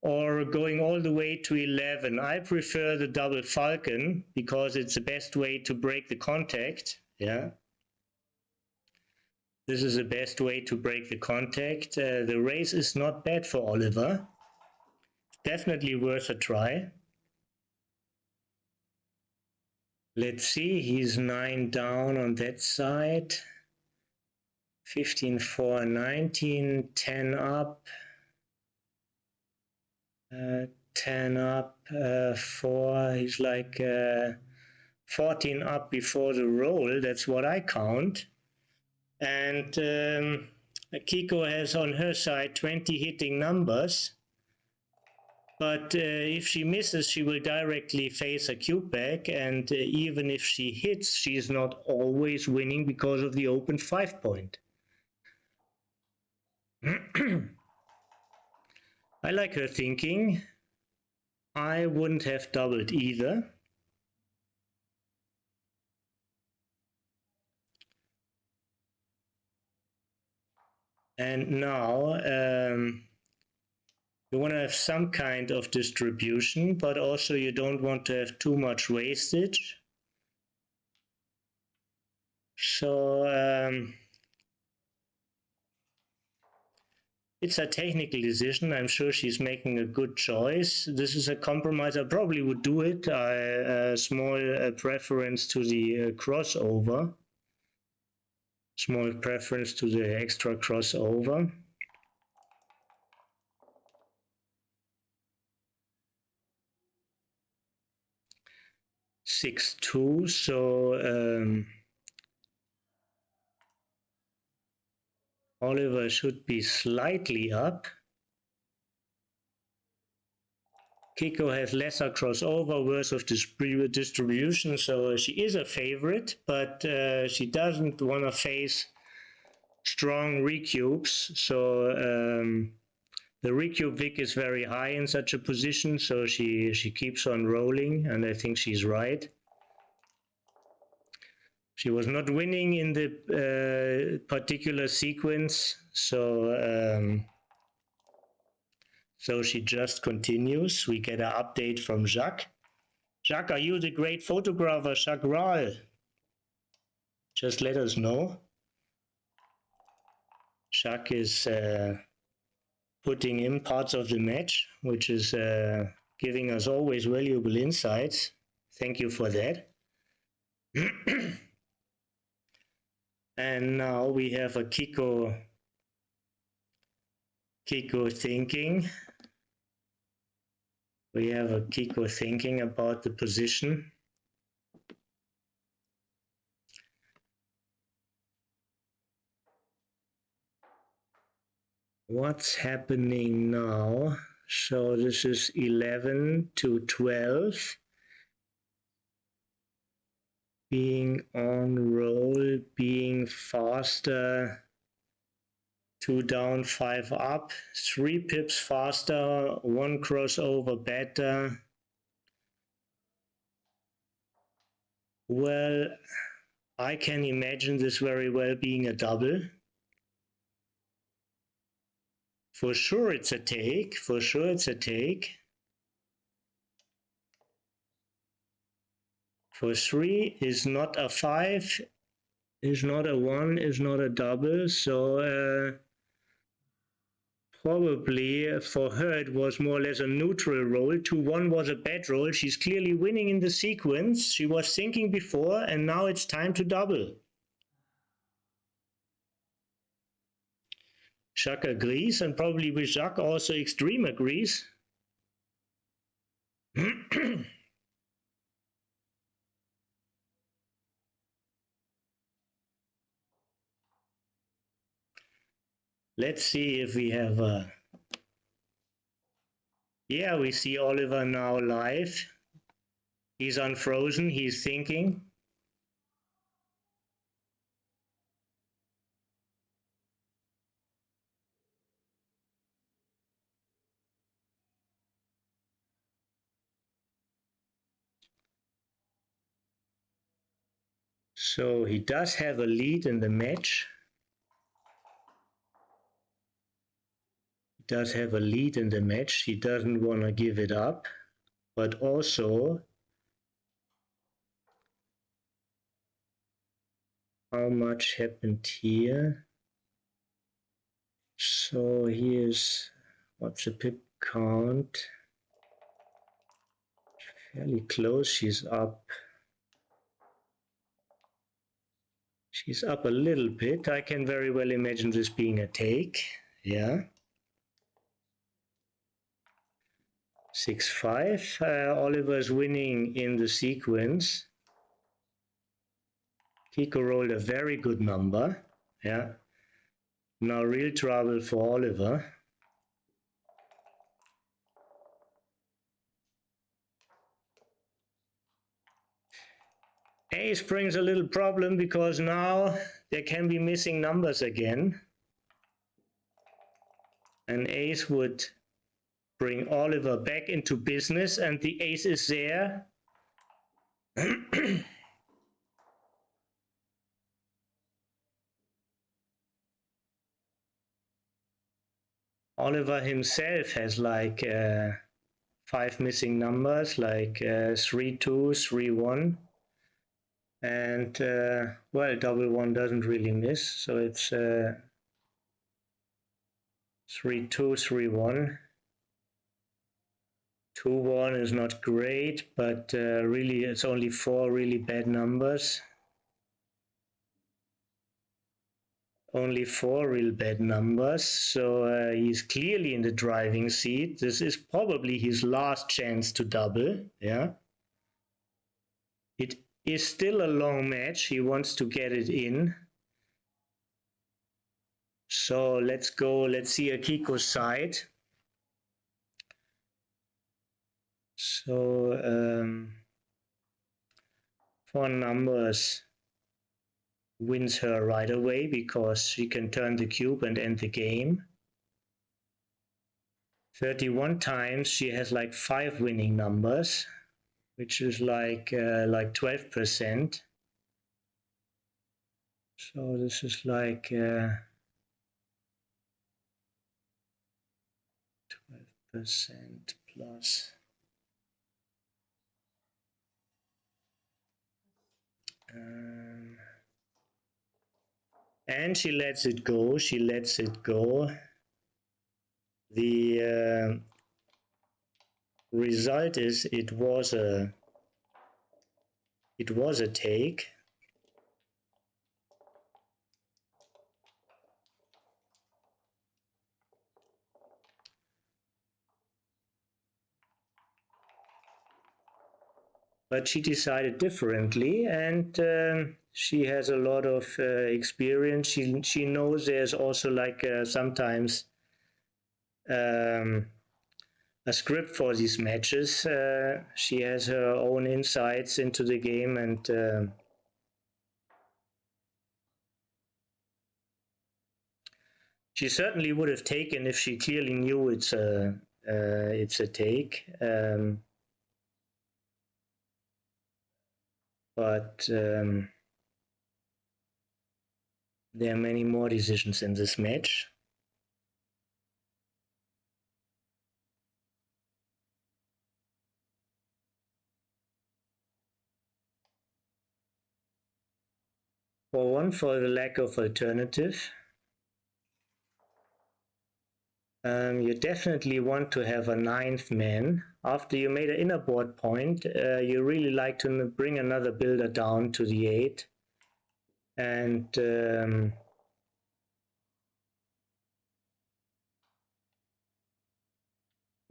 or going all the way to 11. I prefer the double falcon because it's the best way to break the contact. Yeah. This is the best way to break the contact. The race is not bad for Oliver. Definitely worth a try. Let's see, he's 9 down on that side. 15-4, 19, 10 up. 10 up, 4, he's like 14 up before the roll, that's what I count. And Kiko has on her side 20 hitting numbers. But if she misses, she will directly face a cube back, and even if she hits, she is not always winning because of the open 5-point. I like her thinking. I wouldn't have doubled either. And now you want to have some kind of distribution, but also you don't want to have too much wastage. So it's a technical decision. I'm sure she's making a good choice. This is a compromise. I probably would do it. A small preference to the crossover. Small preference to the extra crossover. 6-2. So Oliver should be slightly up. Kiko has lesser crossover, worse of distribution, so she is a favorite, but she doesn't want to face strong recubes. So the recube Vic is very high in such a position, so she keeps on rolling, and I think she's right. She was not winning in the particular sequence, so she just continues. We get an update from Jacques. Jacques, are you the great photographer, Jacques Rahl? Just let us know. Jacques is putting in parts of the match, which is giving us always valuable insights. Thank you for that. And now we have a Kiko thinking. We have a Kiko thinking about the position. What's happening now? So this is 11 to 12. Being on roll, being faster. 2 down, 5 up, 3 pips faster, 1 crossover better. Well, I can imagine this very well being a double. For sure it's a take, for sure it's a take. For 3 is not a 5, is not a 1, is not a double, so probably for her it was more or less a neutral roll. 2-1 was a bad roll. She's clearly winning in the sequence. She was thinking before, and now it's time to double. Jacques agrees, and probably with Jacques also Extreme agrees. Let's see if we have a... Yeah, we see Oliver now live. He's unfrozen, he's thinking. So he does have a lead in the match. He does have a lead in the match. He doesn't want to give it up. But also, how much happened here? So here's, what's the pip count? Fairly close, she's up She's up a little bit. I can very well imagine this being a take. Yeah. 6-5. Oliver's winning in the sequence. Kiko rolled a very good number. Yeah. Now real trouble for Oliver. Ace brings a little problem because now there can be missing numbers again. And ace would bring Oliver back into business, and the ace is there. Oliver himself has like 5 missing numbers, like 3-2, 3-1. And well, double one doesn't really miss, so it's 3-2, 3-1. 2-1 is not great, but really it's only 4 really bad numbers. Only 4 real bad numbers, so he's clearly in the driving seat. This is probably his last chance to double, yeah. It is still a long match. He wants to get it in. So let's go. Let's see Akiko's side. So 4 numbers wins her right away because she can turn the cube and end the game. 31 times she has like 5 winning numbers, which is like 12%. So this is like 12% plus. And she lets it go. She lets it go. The result is it was a take. But she decided differently, and she has a lot of experience. She knows there's also like sometimes a script for these matches. She has her own insights into the game, and she certainly would have taken if she clearly knew it's a take. But there are many more decisions in this match. For one, for the lack of alternative. You definitely want to have a 9th man. After you made an inner board point, you really like to bring another builder down to the 8. And you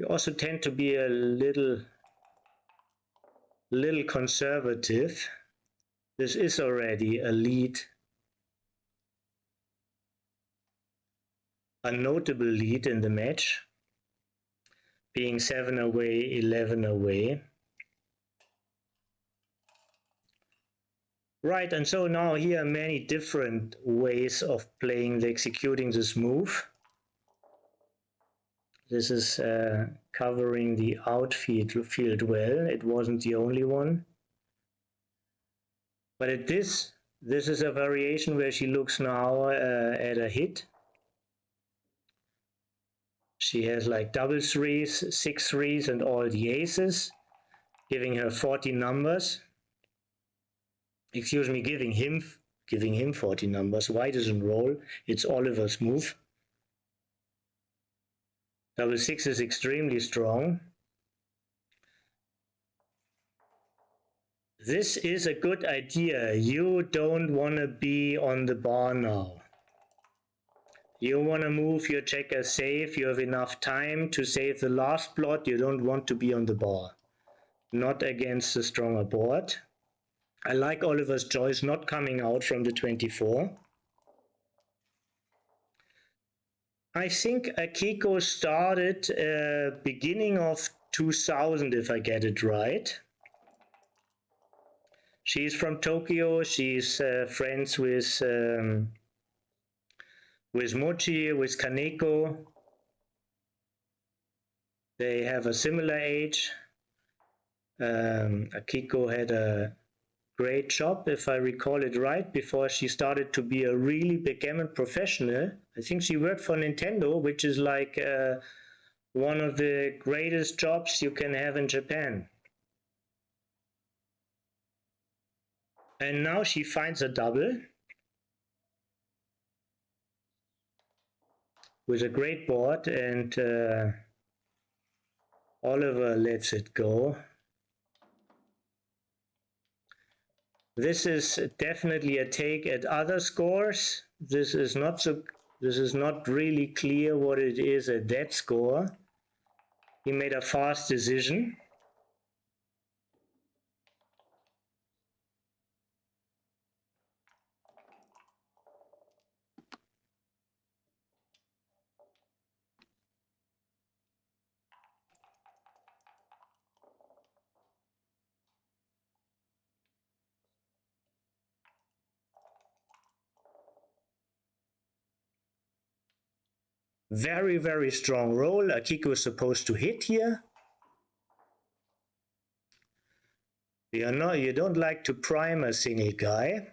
also tend to be a little conservative. This is already a lead. A notable lead in the match, being 7 away, 11 away. Right, and so now here are many different ways of executing this move. This is covering the outfield well. It wasn't the only one. But at this is a variation where she looks now at a hit. She has like double 3s, 6 3s, and all the aces, giving her 40 numbers. Excuse me, giving him 40 numbers. Why doesn't roll? It's Oliver's move. Double 6 is extremely strong. This is a good idea. You don't want to be on the bar now. You want to move your checker safe. You have enough time to save the last plot. You don't want to be on the bar. Not against the stronger board. I like Oliver's choice not coming out from the 24. I think Akiko started beginning of 2000, if I get it right. She's from Tokyo. She's friends with Mochi, with Kaneko. They have a similar age. Akiko had a great job, if I recall it right, before she started to be a really backgammon professional. I think she worked for Nintendo, which is like one of the greatest jobs you can have in Japan. And now she finds a double with a great board, and Oliver lets it go. This is definitely a take at other scores. This is not really clear what it is at that score. He made a fast decision. Very, very strong roll. Akiko is supposed to hit here. You don't like to prime a single guy.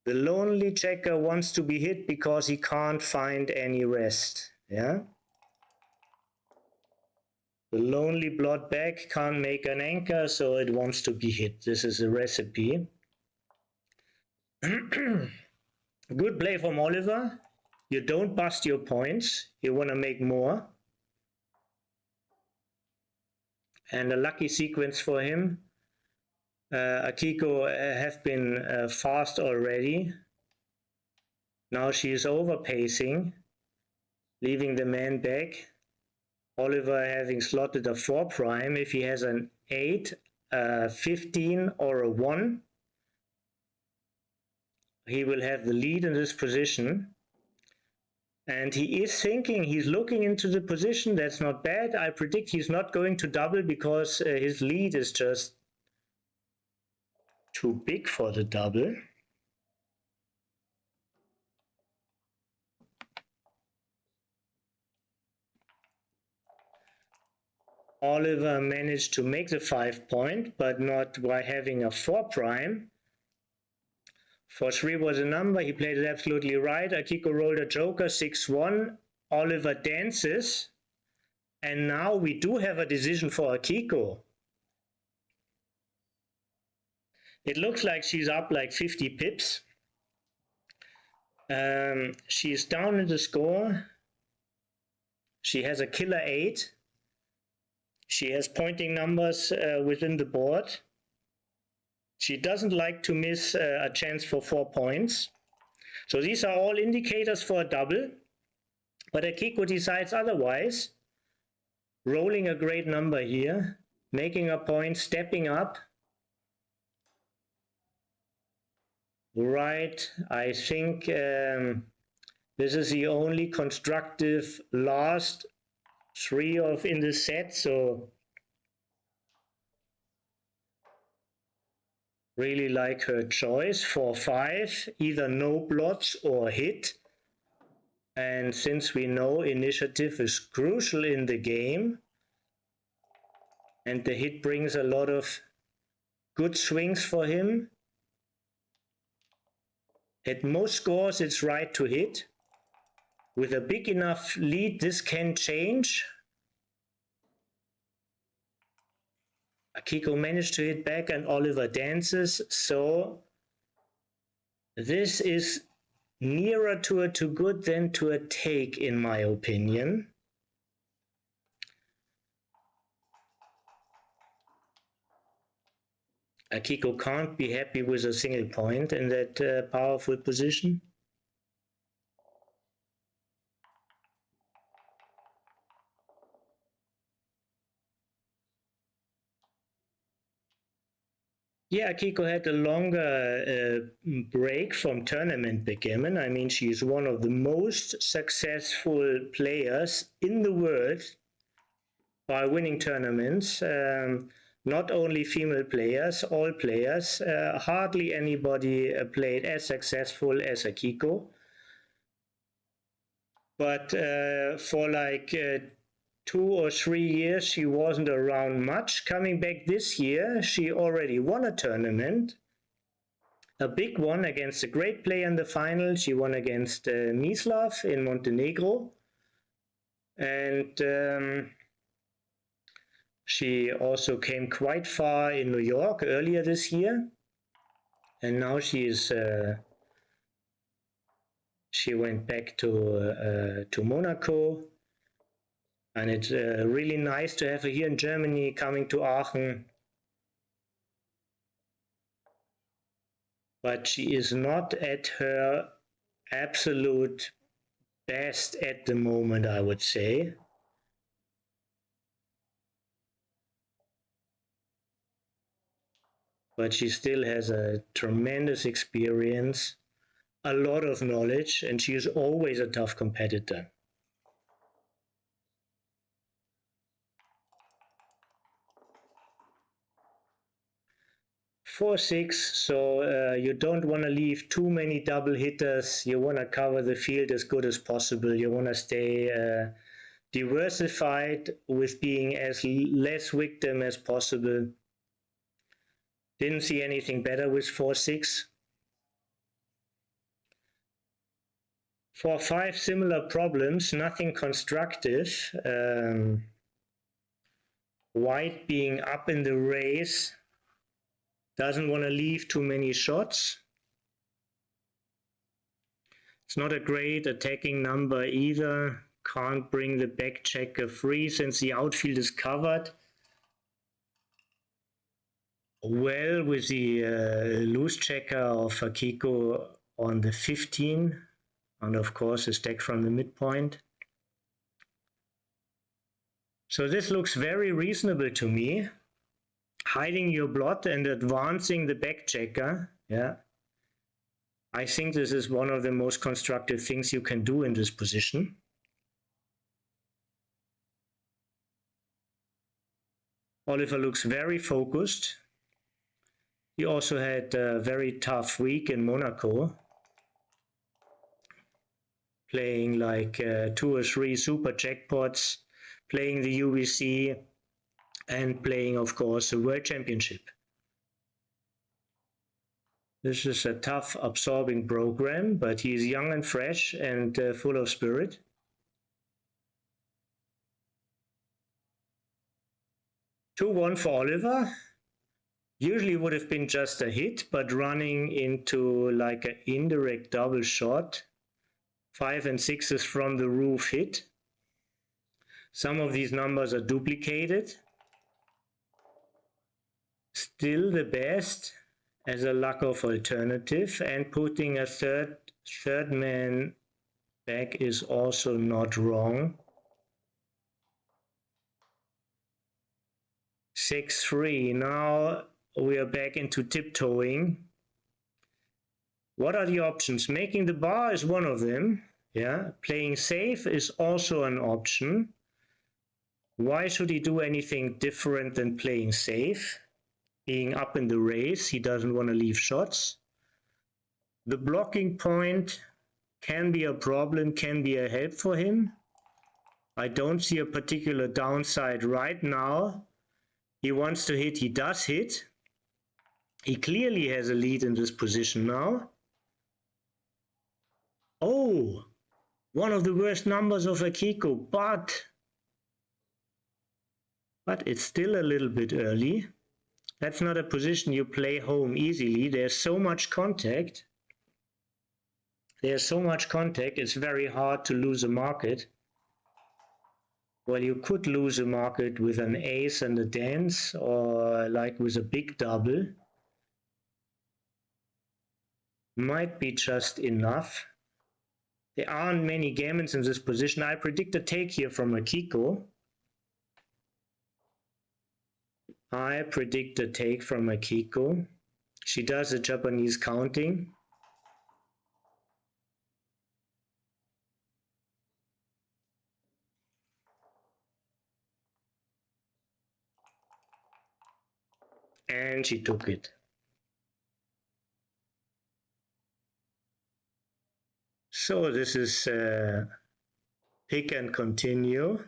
The lonely checker wants to be hit because he can't find any rest. Yeah. The lonely blood bag can't make an anchor, so it wants to be hit. This is a recipe. Good play from Oliver. You don't bust your points. You want to make more. And a lucky sequence for him. Akiko have been fast already. Now she is overpacing, leaving the man back. Oliver having slotted a 4 prime. If he has an 8, 15 or a 1, he will have the lead in this position. And he is thinking, he's looking into the position. That's not bad. I predict he's not going to double because his lead is just too big for the double. Oliver managed to make the 5 point, but not by having a 4 prime. 4-3 was a number. He played it absolutely right. Akiko rolled a joker, 6-1. Oliver dances. And now we do have a decision for Akiko. It looks like she's up like 50 pips. She is down in the score. She has a killer 8. She has pointing numbers within the board. She doesn't like to miss a chance for 4 points. So these are all indicators for a double. But Akiko decides otherwise. Rolling a great number here. Making a point, stepping up. Right, I think this is the only constructive last 3 in the set, so really like her choice. 4-5, either no blots or hit. And since we know initiative is crucial in the game, and the hit brings a lot of good swings for him, at most scores it's right to hit. With a big enough lead, this can change. Akiko managed to hit back and Oliver dances, so this is nearer to a too good than to a take, in my opinion. Akiko can't be happy with a single point in that powerful position. Yeah, Akiko had a longer break from tournament backgammon. I mean, she is one of the most successful players in the world by winning tournaments. Not only female players, all players. Hardly anybody played as successful as Akiko. But for like 2 or 3 years, she wasn't around much. Coming back this year, she already won a tournament. A big one against a great player in the final. She won against Mislav in Montenegro. And she also came quite far in New York earlier this year. And now she went back to Monaco. And it's really nice to have her here in Germany, coming to Aachen. But she is not at her absolute best at the moment, I would say. But she still has a tremendous experience, a lot of knowledge, and she is always a tough competitor. 4-6, so you don't want to leave too many double hitters. You want to cover the field as good as possible. You want to stay diversified with being as less victim as possible. Didn't see anything better with 4-6. 4-5, similar problems, nothing constructive. White being up in the race, doesn't want to leave too many shots. It's not a great attacking number either. Can't bring the back checker free since the outfield is covered. Well, with the loose checker of Akiko on the 15, and of course a stack from the midpoint. So this looks very reasonable to me. Hiding your blot and advancing the back checker. Yeah, I think this is one of the most constructive things you can do in this position. Oliver looks very focused. He also had a very tough week in Monaco, playing like 2 or 3 super jackpots, playing the UBC, and playing, of course, the World Championship. This is a tough, absorbing program, but he is young and fresh and full of spirit. (2-1) for Oliver. Usually would have been just a hit, but running into like an indirect double shot. 5 and 6s from the roof hit. Some of these numbers are duplicated. Still the best as a luck of alternative, and putting a third man back is also not wrong. 6-3. Now we are back into tiptoeing. What are the options? Making the bar is one of them. Yeah, playing safe is also an option. Why should he do anything different than playing safe? Being up in the race, he doesn't want to leave shots. The blocking point can be a problem, can be a help for him. I don't see a particular downside right now. He wants to hit, he does hit. He clearly has a lead in this position now. Oh, one of the worst numbers of Akiko, but it's still a little bit early. That's not a position you play home easily. There's so much contact. It's very hard to lose a market. Well, you could lose a market with an ace and a dance, or like with a big double. might be just enough. There aren't many gamins in this position. I predict a take here from Akiko. I predict a take from Akiko. She does a Japanese counting. And she took it. So this is pick and continue.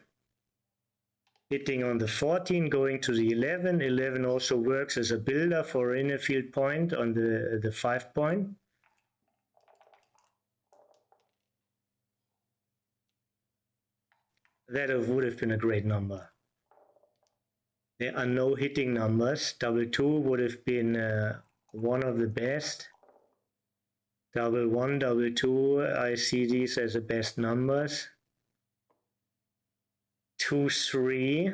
Hitting on the 14, going to the 11. 11 also works as a builder for inner field point on the 5 point. That would have been a great number. There are no hitting numbers. Double 2 would have been one of the best. Double 1, double 2, I see these as the best numbers. 2, 3.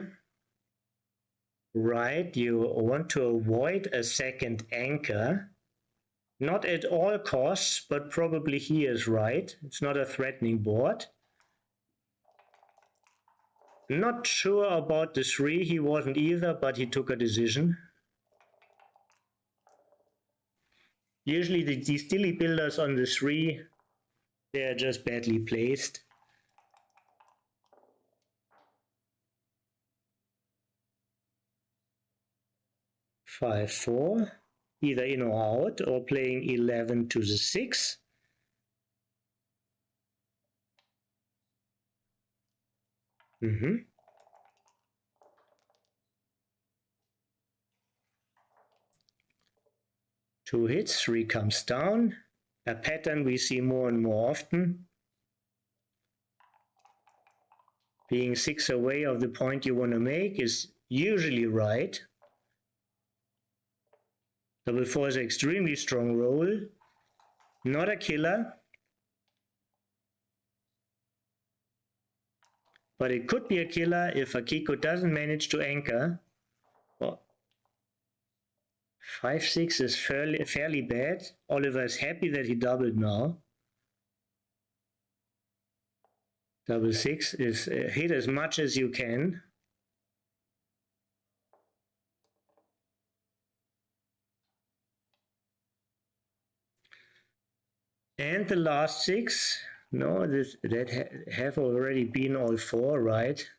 Right, you want to avoid a second anchor. Not at all costs, but probably he is right. It's not a threatening board. Not sure about the 3, he wasn't either, but he took a decision. Usually these dilly builders on the 3, they're just badly placed. Five, 4, either in or out, or playing 11 to the 6. Two hits, 3 comes down. A pattern we see more and more often. Being 6 away of the point you want to make is usually right. Double 4 is an extremely strong roll. Not a killer. But it could be a killer if Akiko doesn't manage to anchor. Well, 5, 6 is fairly bad. Oliver is happy that he doubled now. Double 6 is hit as much as you can. And the last 6. No, that have already been all 4, right?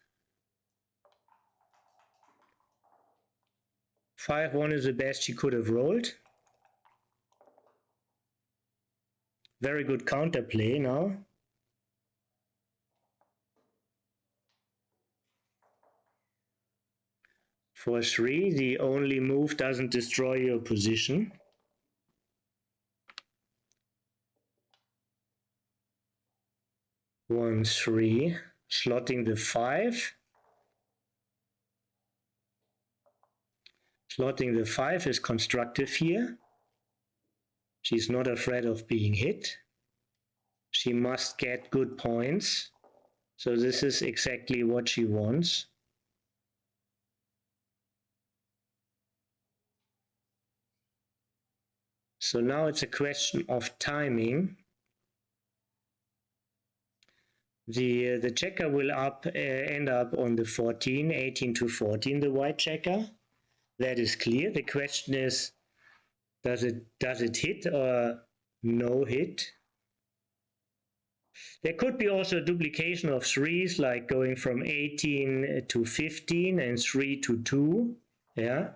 5, 1 is the best she could have rolled. Very good counterplay now. For 3, the only move doesn't destroy your position. One, 3, slotting the 5. Slotting the 5 is constructive here. She's not afraid of being hit. She must get good points. So this is exactly what she wants. So now it's a question of timing. The checker will end up on the 14, 18 to 14, the white checker. That is clear. The question is, does it hit or no hit? There could be also a duplication of 3s, like going from 18 to 15 and 3 to 2. Yeah.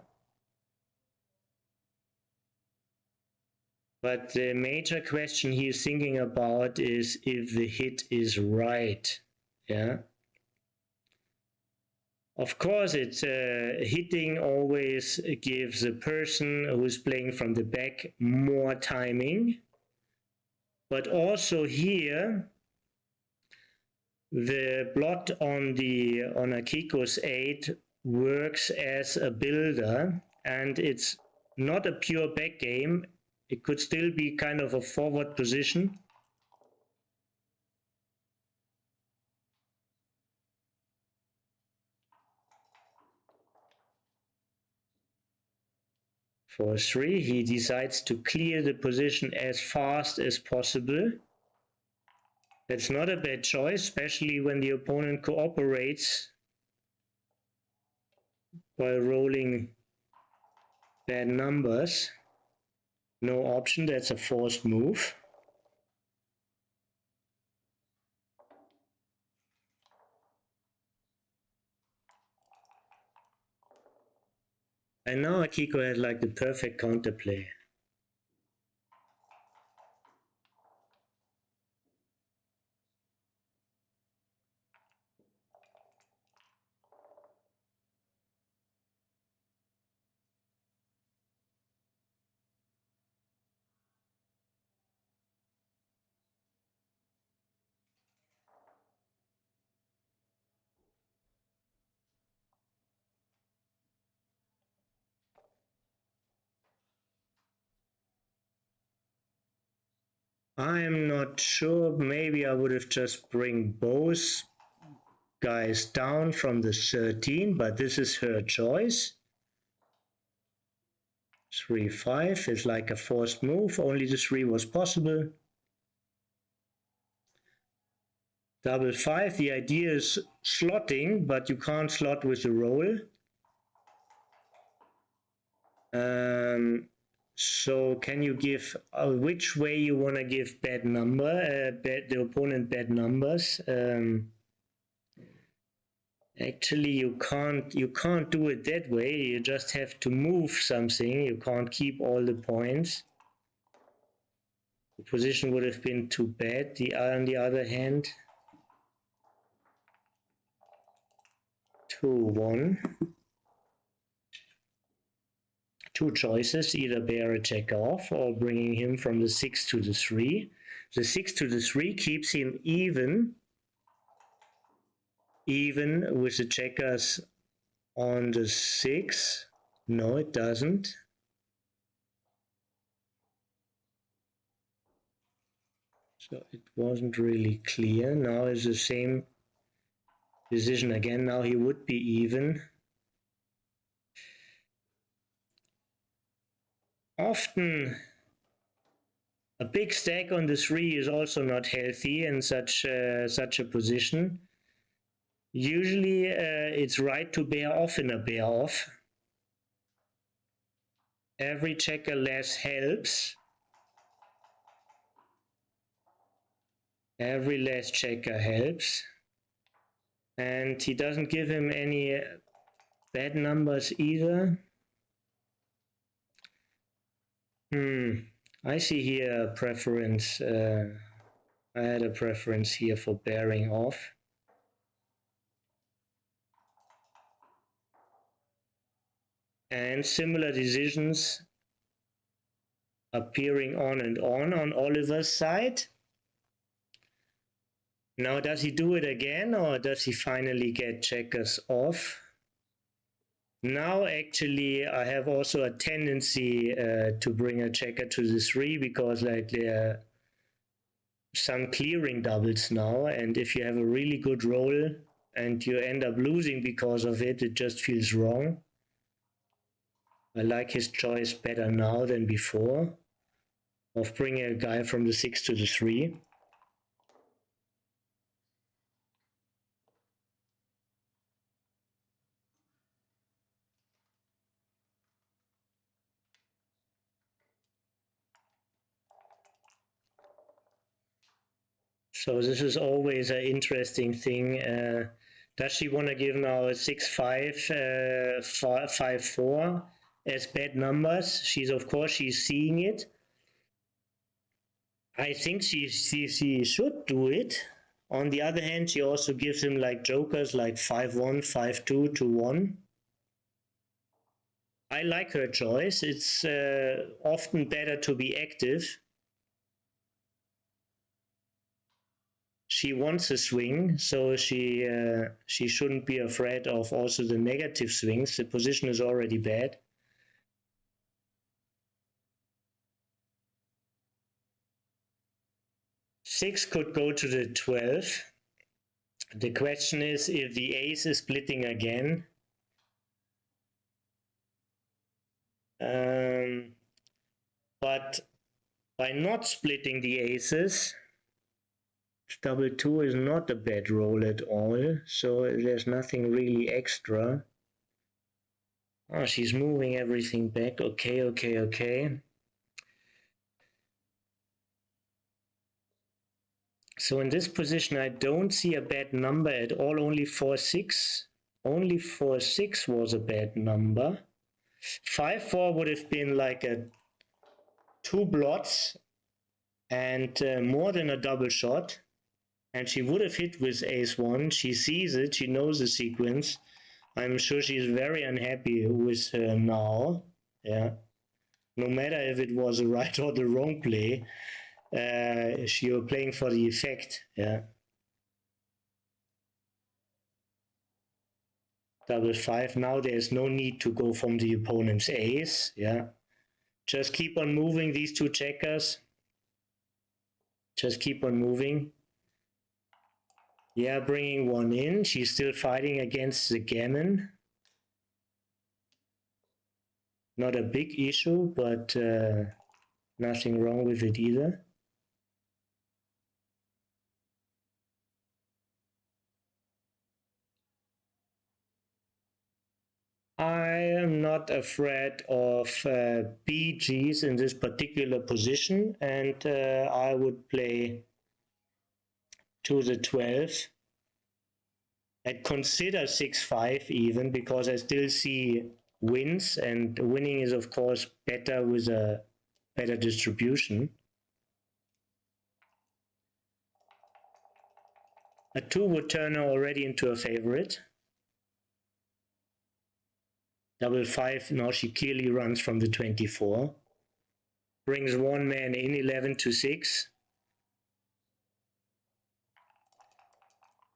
But the major question he is thinking about is if the hit is right. Yeah. Of course, it's hitting always gives the person who's playing from the back more timing. But also here, the blot on Akiko's 8 works as a builder, and it's not a pure back game. It could still be kind of a forward position. for 3. He decides to clear the position as fast as possible. That's not a bad choice, especially when the opponent cooperates by rolling bad numbers. No option, that's a forced move. And now Akiko had like the perfect counterplay. I'm not sure, maybe I would have just bring both guys down from the 13, but this is her choice. 3-5 is like a forced move, only the 3 was possible. Double 5, the idea is slotting, but you can't slot with the roll. So can you give which way you want to give bad number, the opponent bad numbers? Actually, you can't do it that way. You just have to move something. You can't keep all the points. The position would have been too bad. On the other hand, 2-1. 2 choices, either bear a checker off or bringing him from the 6 to the 3. The 6 to the 3 keeps him even with the checkers on the 6. No, it doesn't. So it wasn't really clear. Now is the same decision again. Now he would be even. Often a big stack on the 3 is also not healthy in such a position. Usually it's right to bear off in a bear off. Every checker less helps. Every less checker helps. And he doesn't give him any bad numbers either. I see here a preference. I had a preference here for bearing off. And similar decisions appearing on Oliver's side. Now, does he do it again, or does he finally get checkers off? Now, actually, I have also a tendency to bring a checker to the 3 because like there are some clearing doubles now, and if you have a really good roll and you end up losing because of it, it just feels wrong. I like his choice better now than before of bringing a guy from the 6 to the 3. So this is always an interesting thing. Does she want to give now a 6-5, 5-4 as bad numbers? Of course she's seeing it. I think she should do it. On the other hand, she also gives him like jokers like 5-1, 5-2, 2-1. I like her choice. It's often better to be active. She wants a swing, so she shouldn't be afraid of also the negative swings. The position is already bad. Six could go to the 12. The question is if the ace is splitting again. But by not splitting the aces, double 2 is not a bad roll at all, so there's nothing really extra. Oh, she's moving everything back. Okay. So in this position, I don't see a bad number at all, only 4-6. Only 4-6 was a bad number. 5-4 would have been like a 2 blots and more than a double shot. And she would have hit with ace-1. She sees it, she knows the sequence. I'm sure she's very unhappy with her now. Yeah. No matter if it was the right or the wrong play, she was playing for the effect. Yeah. Double 5. Now there's no need to go from the opponent's ace. Yeah. Just keep on moving these two checkers. Just keep on moving. Yeah, bringing one in. She's still fighting against the gammon. Not a big issue, but nothing wrong with it either. I am not afraid of BGs in this particular position, and I would play to the 12. I'd consider 6-5 even, because I still see wins, and winning is of course better with a better distribution. A 2 would turn her already into a favorite. Double 5, now she clearly runs from the 24. Brings one man in, 11-6.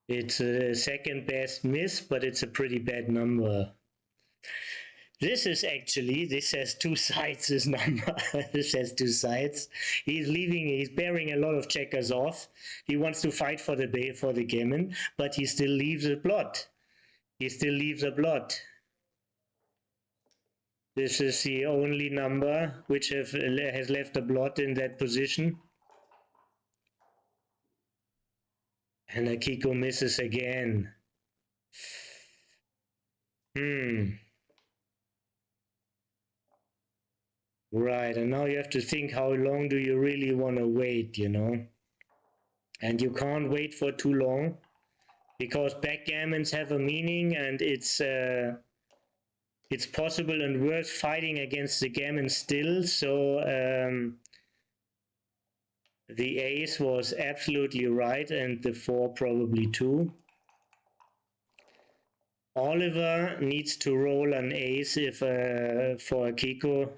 It's a second best miss, but it's a pretty bad number. This has two sides, this number. This has two sides. He's bearing a lot of checkers off. He wants to fight for the gammon, but he still leaves a blot. This is the only number which has left a blot in that position. And Akiko misses again. Right, and now you have to think, how long do you really want to wait, you know? And you can't wait for too long, because backgammons have a meaning, and it's possible and worth fighting against the gammon still. So the ace was absolutely right, and the 4 probably too. Oliver needs to roll an ace if for Akiko.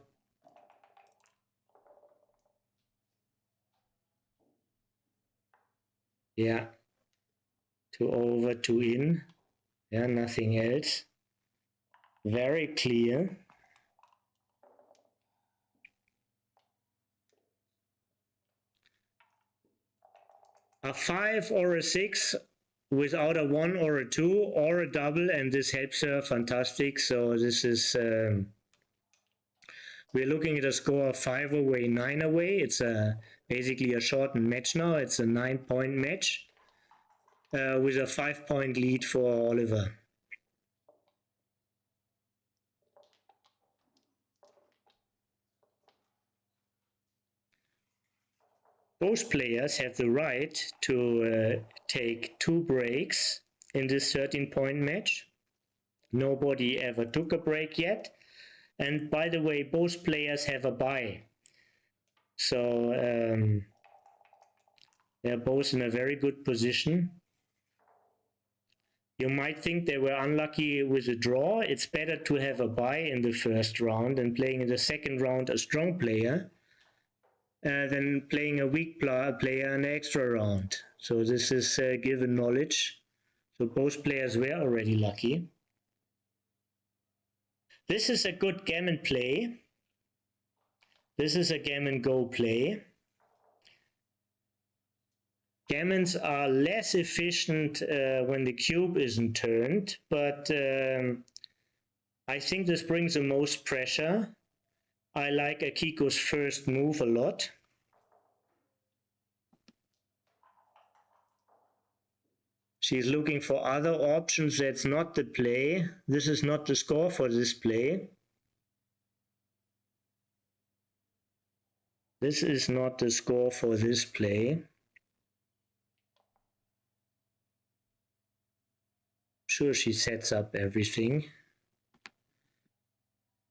Yeah, 2 over, 2 in. Yeah, nothing else. Very clear. A 5 or a 6 without a 1 or a 2 or a double, and this helps her fantastic. So this is we're looking at a score of 5 away, 9 away. It's basically a shortened match now. It's a 9-point match with a 5-point lead for Oliver. Both players have the right to take 2 breaks in this 13-point match. Nobody ever took a break yet. And by the way, both players have a bye. So they're both in a very good position. You might think they were unlucky with a draw. It's better to have a bye in the first round and playing in the second round a strong player. Than playing a weak player an extra round. So this is given knowledge. So both players were already lucky. This is a good gammon play. This is a gammon go play. Gammons are less efficient when the cube isn't turned, but I think this brings the most pressure. I like Akiko's first move a lot. She's looking for other options. That's not the play. This is not the score for this play. This is not the score for this play. Sure, she sets up everything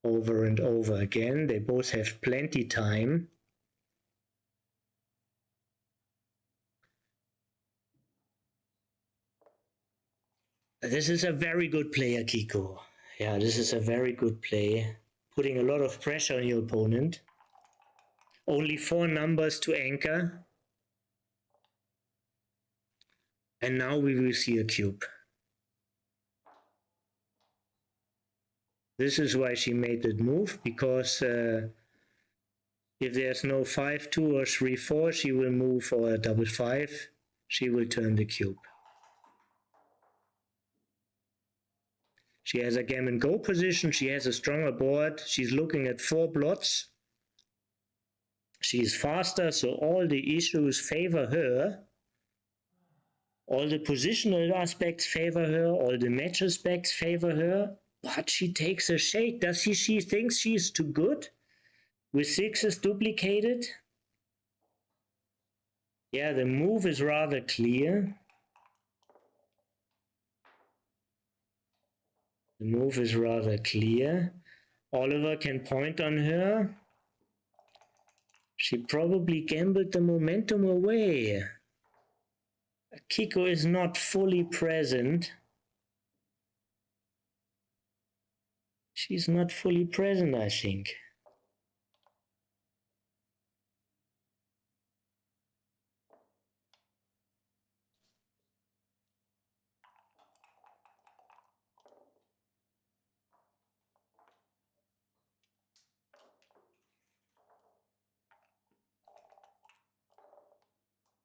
over and over again. They both have plenty time. This is a very good play, Akiko. Yeah, this is a very good play. Putting a lot of pressure on your opponent. Only 4 numbers to anchor. And now we will see a cube. This is why she made that move, because if there's no 5-2 or 3-4, she will move, or a double 5, she will turn the cube. She has a gammon go position, she has a stronger board, she's looking at 4 blots. She's faster, so all the issues favor her. All the positional aspects favor her, all the match aspects favor her, but she takes a shake. Does she thinks she's too good? With 6s duplicated? Yeah, the move is rather clear. The move is rather clear. Oliver can point on her. She probably gambled the momentum away. Akiko is not fully present. She's not fully present, I think.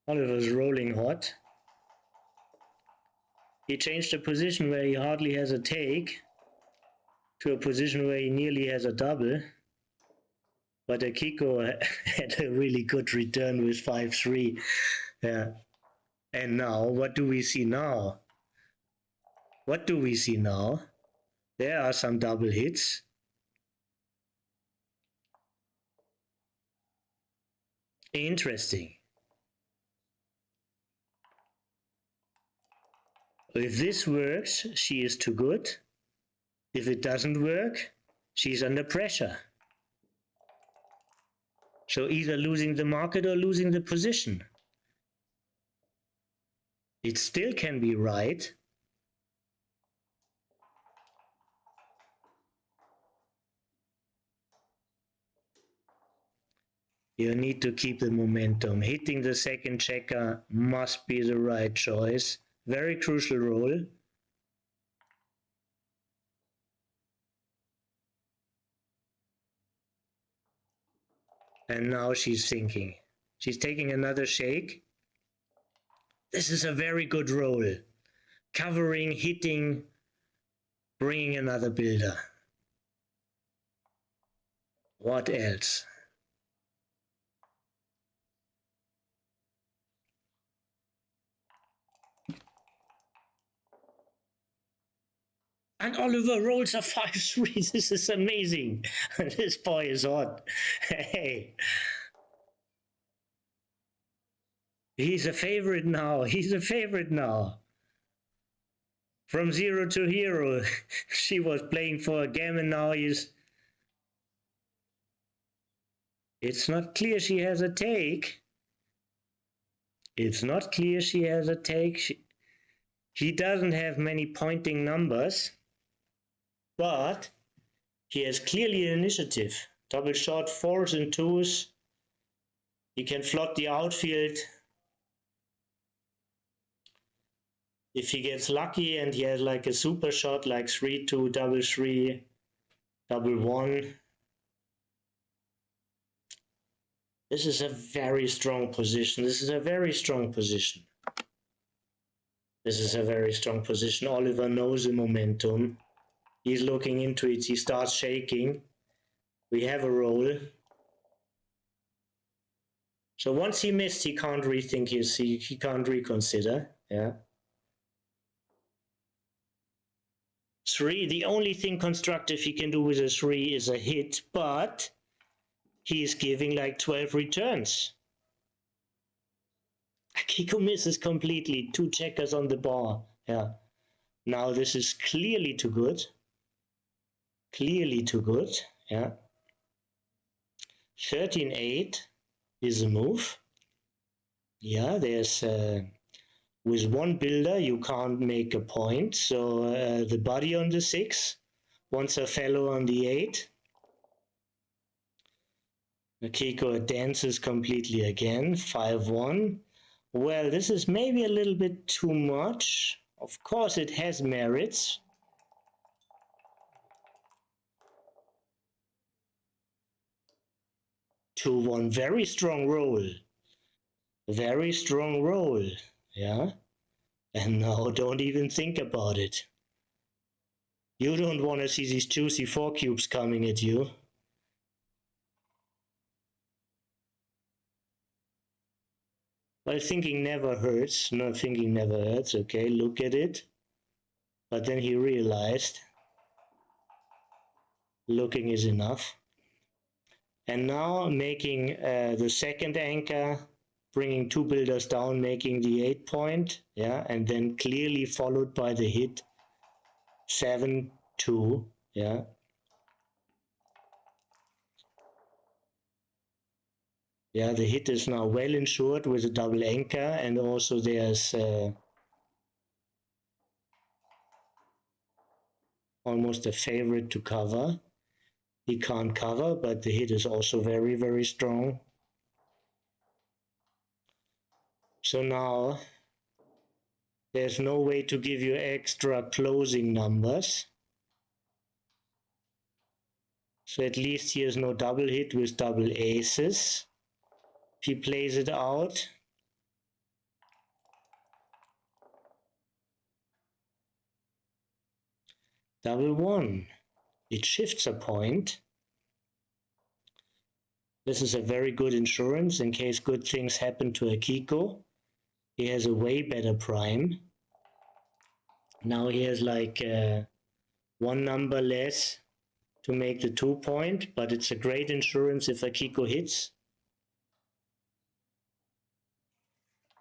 Oliver's rolling hot. He changed the position where he hardly has a take to a position where he nearly has a double. But Akiko had a really good return with 5-3. Yeah. And now, what do we see now? What do we see now? There are some double hits. Interesting. If this works, she is too good. If it doesn't work, she's under pressure. So either losing the market or losing the position. It still can be right. You need to keep the momentum. Hitting the second checker must be the right choice. Very crucial role. And now she's thinking. She's taking another shake. This is a very good roll. Covering, hitting, bringing another builder. What else? And Oliver rolls a 5-3. This is amazing. This boy is hot. Hey. He's a favorite now. He's a favorite now. From 0 to hero. She was playing for a gammon, now he's... It's not clear she has a take. It's not clear she has a take. He doesn't have many pointing numbers, but he has clearly an initiative. Double shot, 4s and 2s. He can flood the outfield. If he gets lucky and he has like a super shot, like 3-2, double 3, double 1. This is a very strong position. This is a very strong position. This is a very strong position. Oliver knows the momentum. He's looking into it. He starts shaking. We have a roll. So once he missed, he can't rethink he can't reconsider. Yeah. 3, the only thing constructive he can do with a 3 is a hit, but he is giving like 12 returns. Akiko misses completely, 2 checkers on the bar. Yeah. Now this is clearly too good. Clearly too good. Yeah. 13-8 is a move. Yeah, there's with one builder you can't make a point. So the buddy on the 6 wants a fellow on the 8. Akiko dances completely again. 5-1. Well, this is maybe a little bit too much. Of course, it has merits. To one very strong roll. Very strong roll. Yeah. And now don't even think about it. You don't want to see these juicy 4 cubes coming at you. Well, thinking never hurts. No, thinking never hurts. Okay, look at it. But then he realized looking is enough. And now making the second anchor, bringing 2 builders down, making the 8 point. Yeah, and then clearly followed by the hit. 7-2. Yeah. Yeah, the hit is now well insured with a double anchor, and also there's almost a favorite to cover. He can't cover, but the hit is also very, very strong. So now there's no way to give you extra closing numbers. So at least he has no double hit with double aces. If he plays it out, double 1. It shifts a point. This is a very good insurance in case good things happen to Akiko. He has a way better prime. Now he has like 1 number less to make the 2 point, but it's a great insurance if Akiko hits.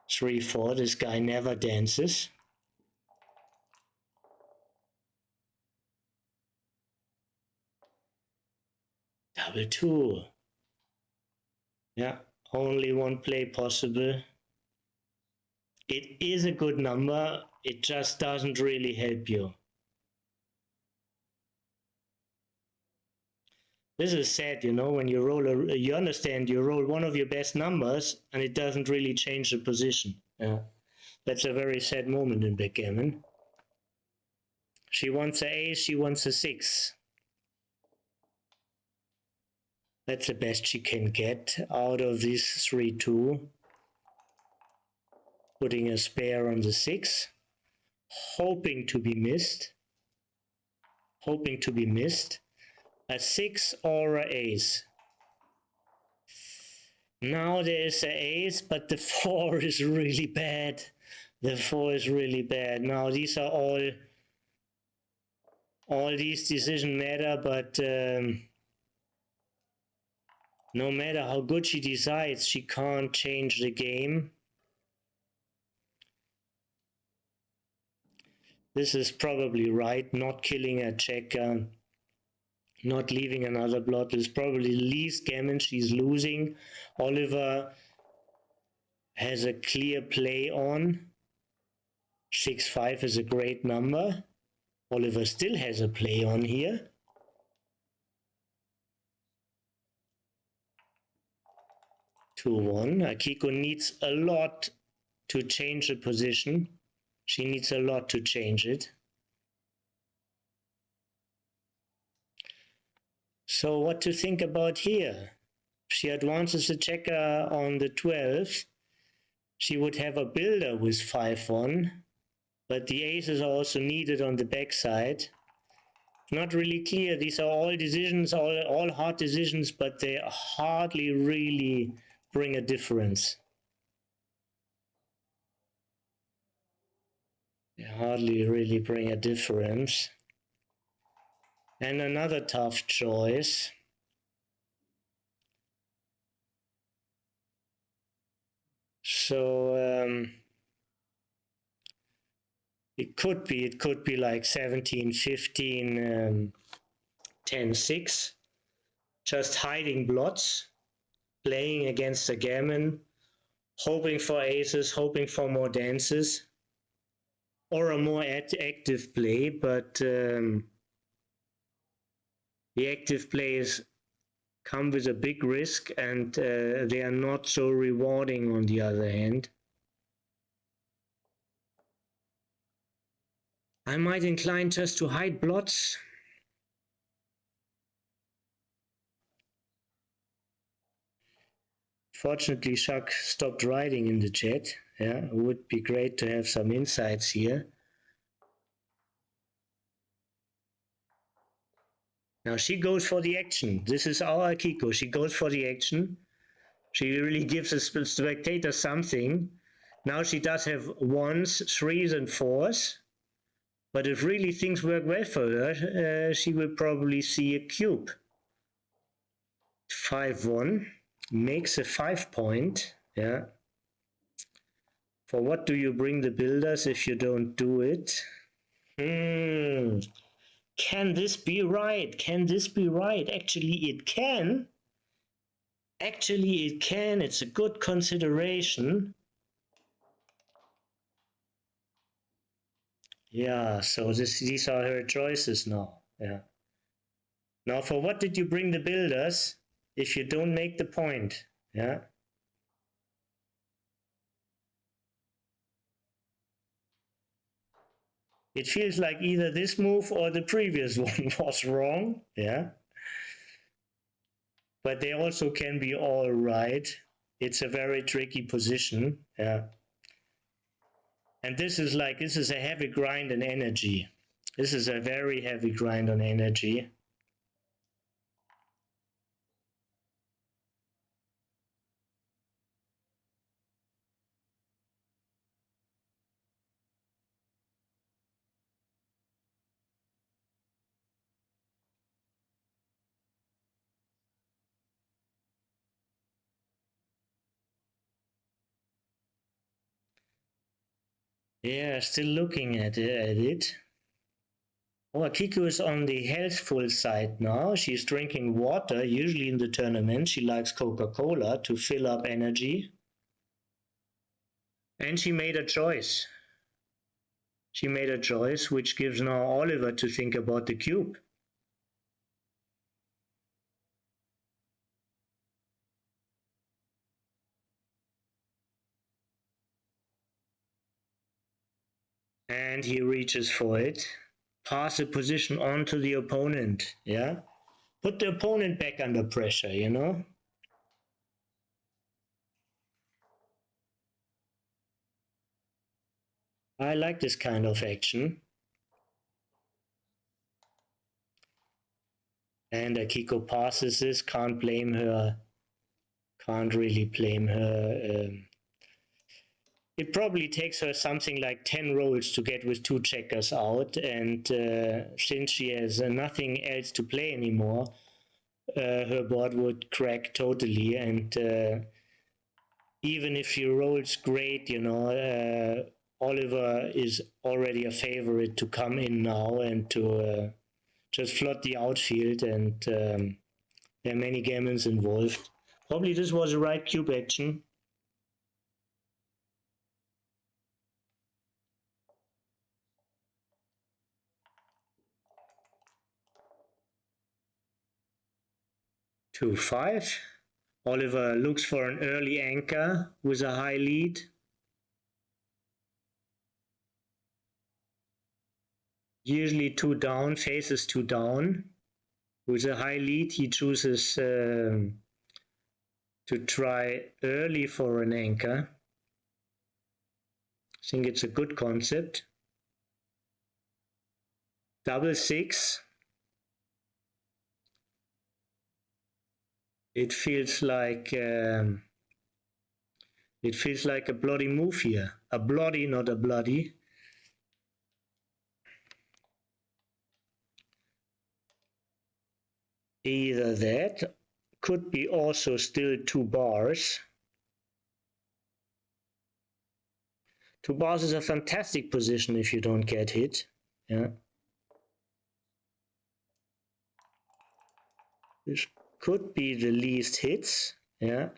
3-4, this guy never dances. Double 2. Yeah, only 1 play possible. It is a good number, it just doesn't really help you. This is sad, you know, when you roll, you understand, you roll one of your best numbers and it doesn't really change the position. Yeah, that's a very sad moment in backgammon. She wants an ace, she wants a 6. That's the best she can get out of this 3-2. Putting a spare on the 6. Hoping to be missed. Hoping to be missed. A 6 or an ace. Now there is an ace, but the 4 is really bad. The 4 is really bad. Now these are all these decisions matter, but no matter how good she decides, she can't change the game. This is probably right, not killing a checker, not leaving another blot is probably the least gammon she's losing. Oliver has a clear play on. 6-5 is a great number. Oliver still has a play on here. Two, 1. Akiko needs a lot to change the position. She needs a lot to change it. So what to think about here? She advances the checker on the 12. She would have a builder with 5-1, but the aces are also needed on the backside. Not really clear. These are all decisions, all hard decisions, but they hardly really bring a difference. They hardly really bring a difference. And another tough choice. So it could be like 17-15, 10-6, just hiding blots, playing against the gammon, hoping for aces, hoping for more dances, or a more active play, but the active plays come with a big risk, and they are not so rewarding on the other hand. I might incline just to hide blots. Fortunately, Chuck stopped writing in the chat. Yeah, it would be great to have some insights here. Now she goes for the action. This is our Kiko. She goes for the action. She really gives the spectator something. Now she does have 1s, 3s, and 4s. But if really things work well for her, she will probably see a cube. 5-1 makes a 5 point. Yeah. For what do you bring the builders if you don't do it? Can this be right? Can this be right? Actually, it can. Actually, it can. It's a good consideration. Yeah, so these are her choices now. Yeah. Now, for what did you bring the builders if you don't make the point? Yeah. It feels like either this move or the previous one was wrong. Yeah. But they also can be all right. It's a very tricky position. Yeah. And this is a heavy grind on energy. This is a very heavy grind on energy. Yeah, still looking at it. Oh, Kiko is on the healthful side now. She's drinking water. Usually in the tournament, she likes Coca-Cola to fill up energy. And she made a choice. She made a choice which gives now Oliver to think about the cube. And he reaches for it. Pass the position on to the opponent. Yeah. Put the opponent back under pressure, you know. I like this kind of action. And Akiko passes this, can't blame her. Can't really blame her. It probably takes her something like 10 rolls to get with 2 checkers out, and since she has nothing else to play anymore, her board would crack totally, and even if she rolls great, you know, Oliver is already a favorite to come in now and to just flood the outfield, and there are many gammons involved. Probably this was the right cube action. Two, 5. Oliver looks for an early anchor with a high lead. Usually 2 down, faces 2 down. With a high lead, he chooses to try early for an anchor. I think it's a good concept. Double 6. It feels like a bloody move here. A bloody, not a bloody. Either that, could be also still 2 bars. 2 bars is a fantastic position if you don't get hit. Yeah. This could be the least hits. Yeah.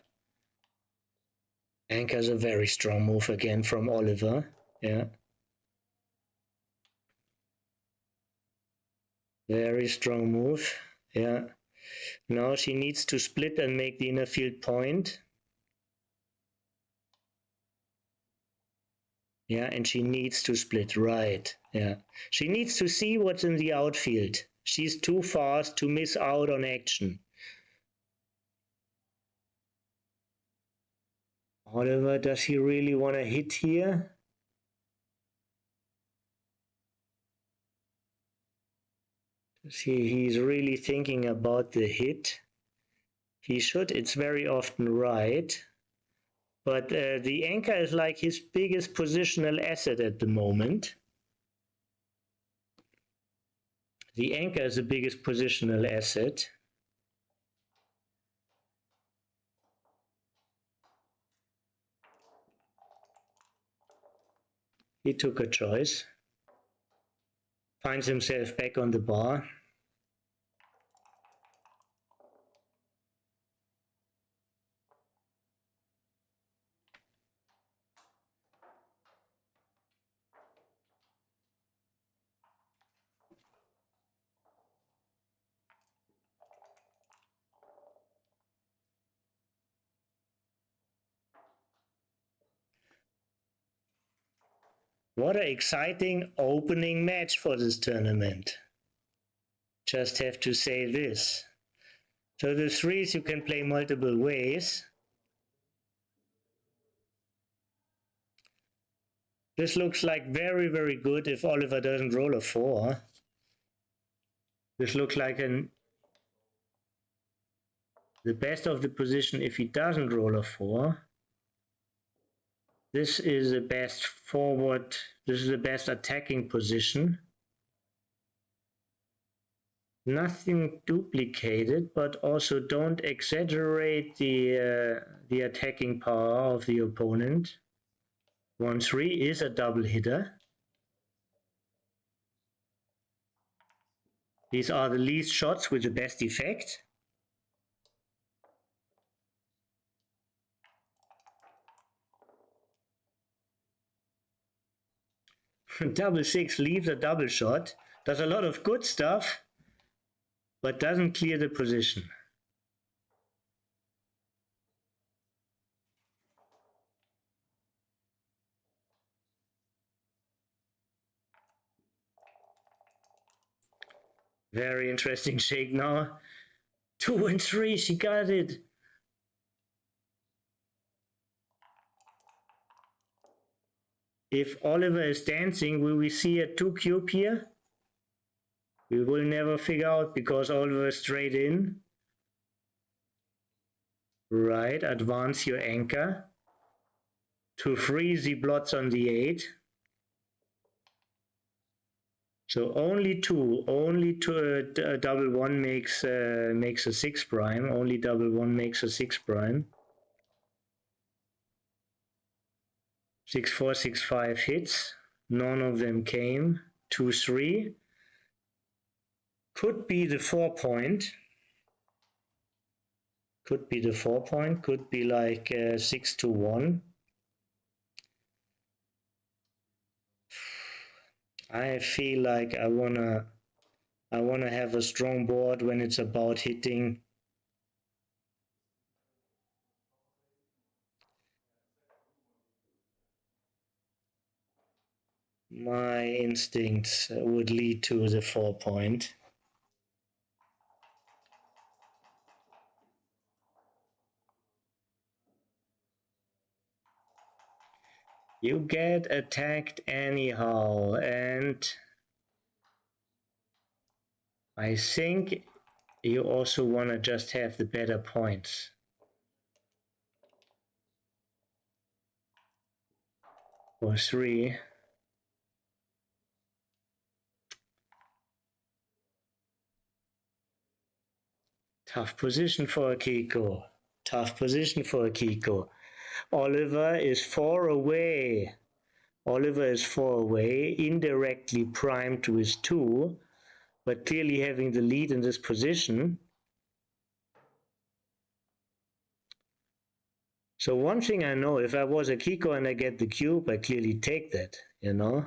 Anchor's a very strong move again from Oliver. Yeah. Very strong move. Yeah. Now she needs to split and make the inner field point. Yeah, and she needs to split, right. Yeah. She needs to see what's in the outfield. She's too fast to miss out on action. Oliver, does he really want to hit here? He's really thinking about the hit. He should, it's very often right. But the anchor is like his biggest positional asset at the moment. The anchor is the biggest positional asset. He took a choice. Finds himself back on the bar. What an exciting opening match for this tournament. Just have to say this. So the threes you can play multiple ways. This looks like very, very good if Oliver doesn't roll a 4. This looks like the best of the position if he doesn't roll a 4. This is the best forward, this is the best attacking position. Nothing duplicated, but also don't exaggerate the attacking power of the opponent. 1-3 is a double hitter. These are the least shots with the best effect. Double 6 leaves a double shot, does a lot of good stuff, but doesn't clear the position. Very interesting shake now. 2 and 3, she got it. If Oliver is dancing, will we see a 2 cube here? We will never figure out because Oliver is straight in. Right, advance your anchor. To free the blots on the 8. So only two, double 1 makes a 6 prime. Only double 1 makes a 6 prime. 6-4, 6-5 hits. None of them came. 2-3. Could be the 4 point. Could be the 4 point. Could be like 6-1. I feel like I wanna have a strong board when it's about hitting. My instincts would lead to the 4 point. You get attacked anyhow, and I think you also want to just have the better points. For 3. Tough position for Akiko. Tough position for Akiko. Oliver is 4 away. Oliver is 4 away, indirectly primed with 2, but clearly having the lead in this position. So one thing I know, if I was Akiko and I get the cube, I clearly take that, you know?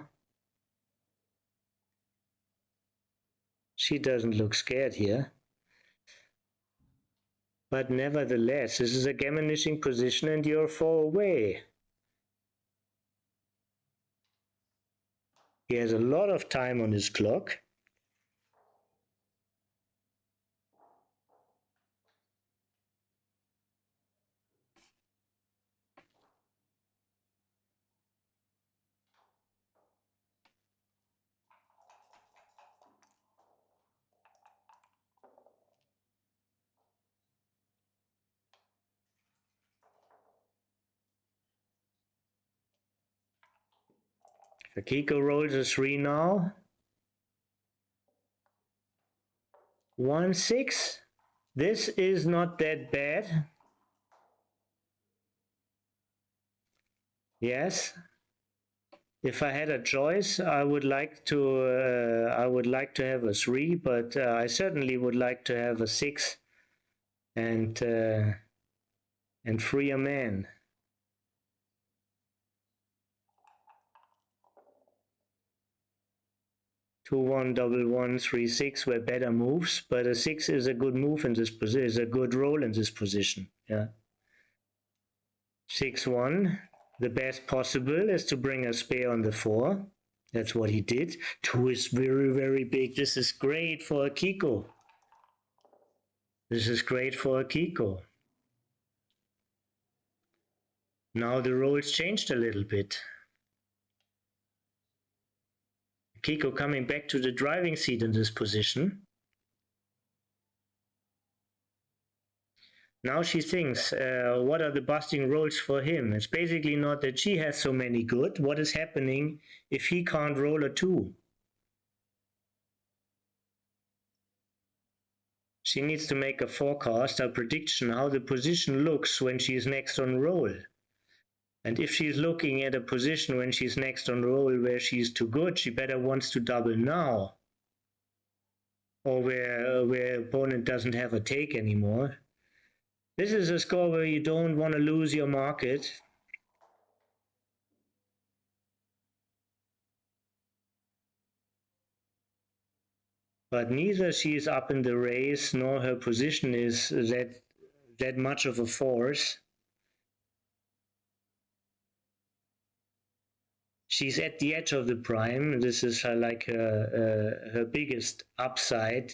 She doesn't look scared here. But nevertheless, this is a gammonishing position and you're 4 away. He has a lot of time on his clock. Akiko rolls a 3 now. 1, 6. This is not that bad. Yes. If I had a choice, I would like to have a 3, but I certainly would like to have a 6 and free a man. 2, 1, double 1, 3, 6 were better moves, but a 6 is a good move in this position, is a good roll in this position. Yeah. 6, 1. The best possible is to bring a spare on the 4. That's what he did. 2 is very, very big. This is great for Akiko. This is great for Akiko. Now the roles changed a little bit. Akiko coming back to the driving seat in this position. Now she thinks, what are the busting rolls for him? It's basically not that she has so many good. What is happening if he can't roll a 2? She needs to make a forecast, a prediction, how the position looks when she's next on roll. And if she's looking at a position when she's next on roll where she's too good, she better wants to double now. Or where opponent doesn't have a take anymore. This is a score where you don't want to lose your market. But neither she is up in the race, nor her position is that much of a force. She's at the edge of the prime. This is her biggest upside.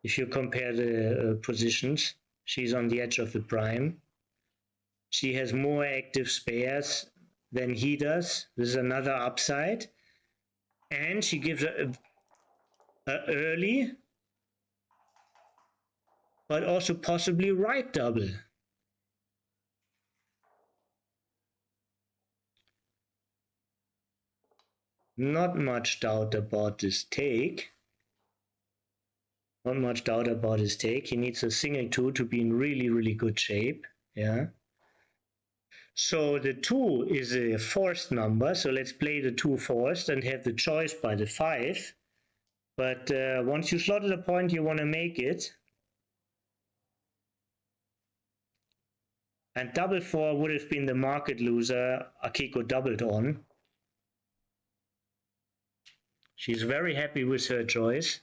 If you compare the positions, she's on the edge of the prime. She has more active spares than he does. This is another upside. And she gives a early, but also possibly right double. Not much doubt about this take. Not much doubt about his take. He needs a single 2 to be in really, really good shape. Yeah. So the 2 is a forced number. So let's play the 2 forced and have the choice by the 5. But once you slotted a point, you want to make it. And double 4 would have been the market loser Akiko doubled on. She's very happy with her choice.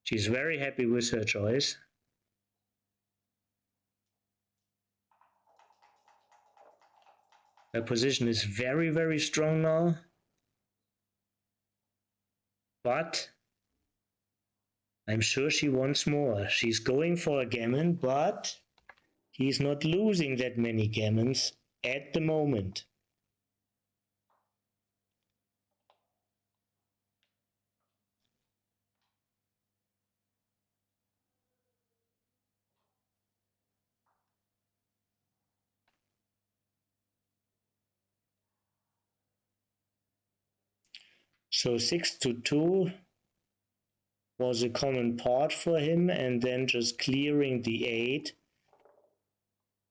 She's very happy with her choice. Her position is very, very strong now. But I'm sure she wants more. She's going for a gammon, but he's not losing that many gammons at the moment. So 6-2 was a common part for him, and then just clearing the 8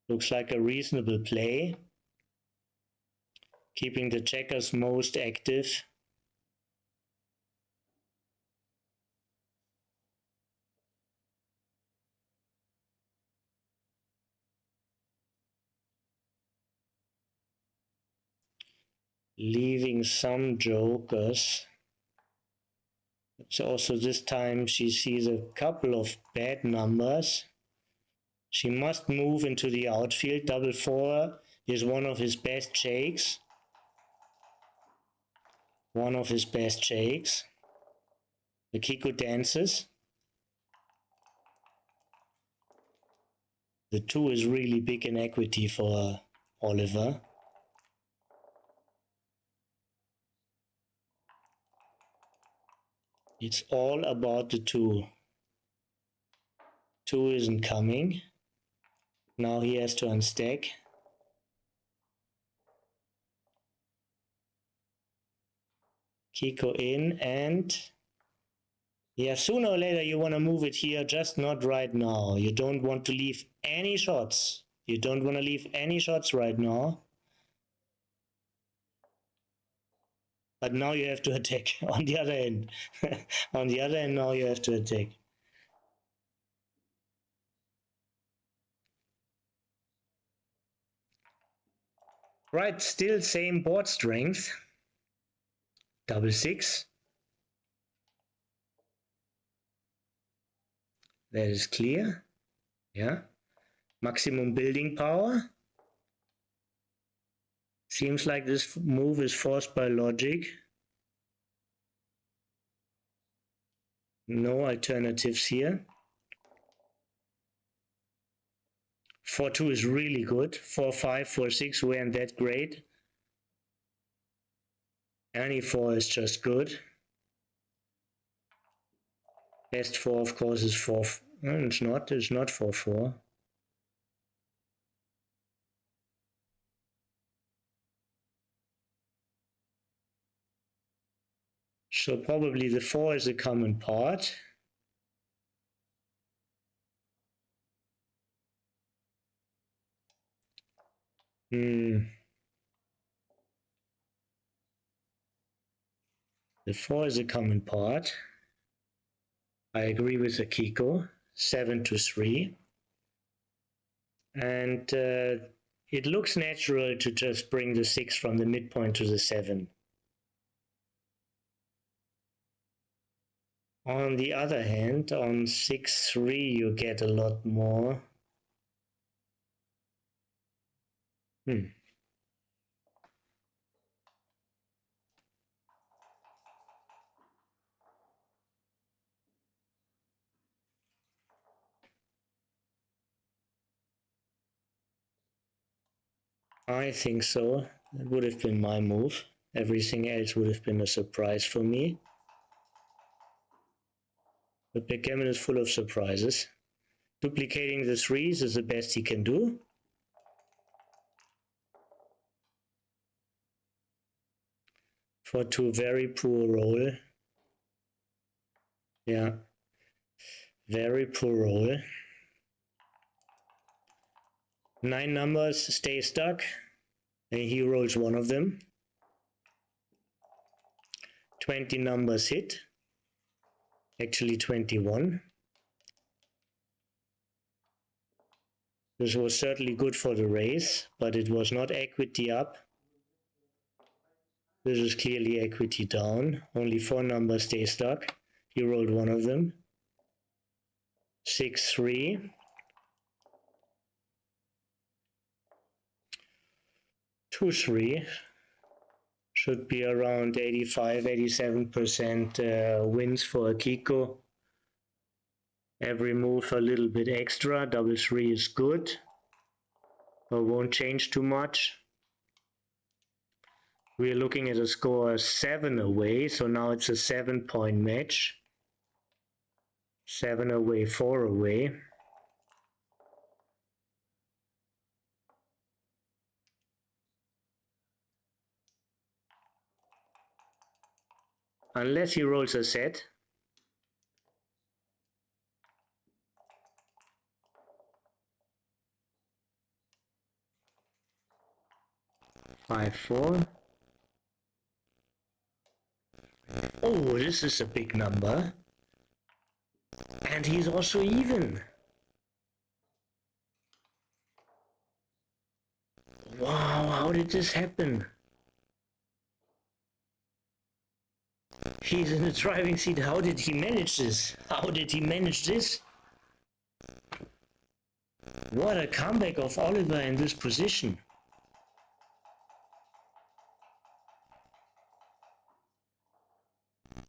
looks like a reasonable play. Keeping the checkers most active. Leaving some jokers. So also this time she sees a couple of bad numbers. She must move into the outfield. Double 4 is one of his best shakes. One of his best shakes. The Kiko dances. The 2 is really big in equity for Oliver. It's all about the 2. 2 isn't coming. Now he has to unstack. Kiko in, and yeah, sooner or later you want to move it here, just not right now. You don't want to leave any shots. You don't want to leave any shots right now. But now you have to attack on the other end. On the other end, now you have to attack. Right, still same board strength. Double 6. That is clear. Yeah. Maximum building power. Seems like this move is forced by logic. No alternatives here. 4-2 is really good. 4-5, 4-6 weren't that great. Any 4 is just good. Best 4, of course, is 4. No, it's not 4-4. So probably the 4 is a common part. The 4 is a common part. I agree with Akiko. 7-3. And it looks natural to just bring the 6 from the midpoint to the 7. On the other hand, on 6-3 you get a lot more. I think so. That would have been my move. Everything else would have been a surprise for me. But backgammon is full of surprises. Duplicating the 3s is the best he can do. For 2, very poor roll. Yeah. Very poor roll. 9 numbers stay stuck. And he rolls one of them. 20 numbers hit. Actually 21. This was certainly good for the race, but it was not equity up. This is clearly equity down. Only 4 numbers stay stuck. He rolled one of them. 6-3. 2-3. Should be around 85-87% wins for Akiko. Every move a little bit extra. Double 3 is good, but won't change too much. We are looking at a score 7 away, so now it's a 7-point match. 7 away, 4 away. Unless he rolls a set. Five, four. Oh, this is a big number. And he's also even. Wow, how did this happen? He's in the driving seat. How did he manage this? How did he manage this? What a comeback of Oliver in this position.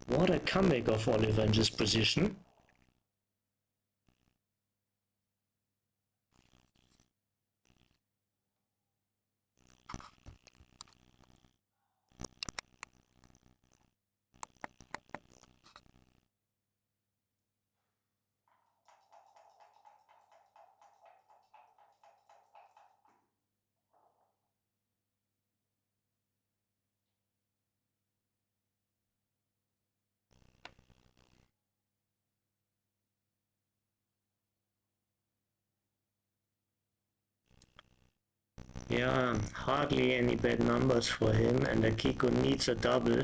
What a comeback of Oliver in this position. Yeah, hardly any bad numbers for him, and Akiko needs a double.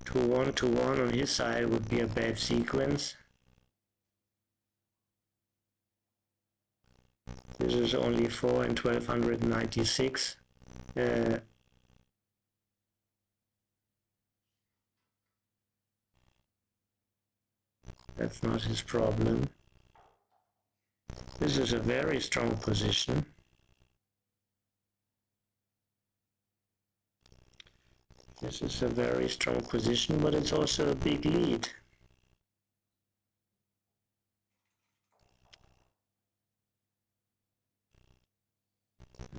2-1, 2-1 on his side would be a bad sequence. This is only 4 and 1296. That's not his problem. This is a very strong position. This is a very strong position, but it's also a big lead.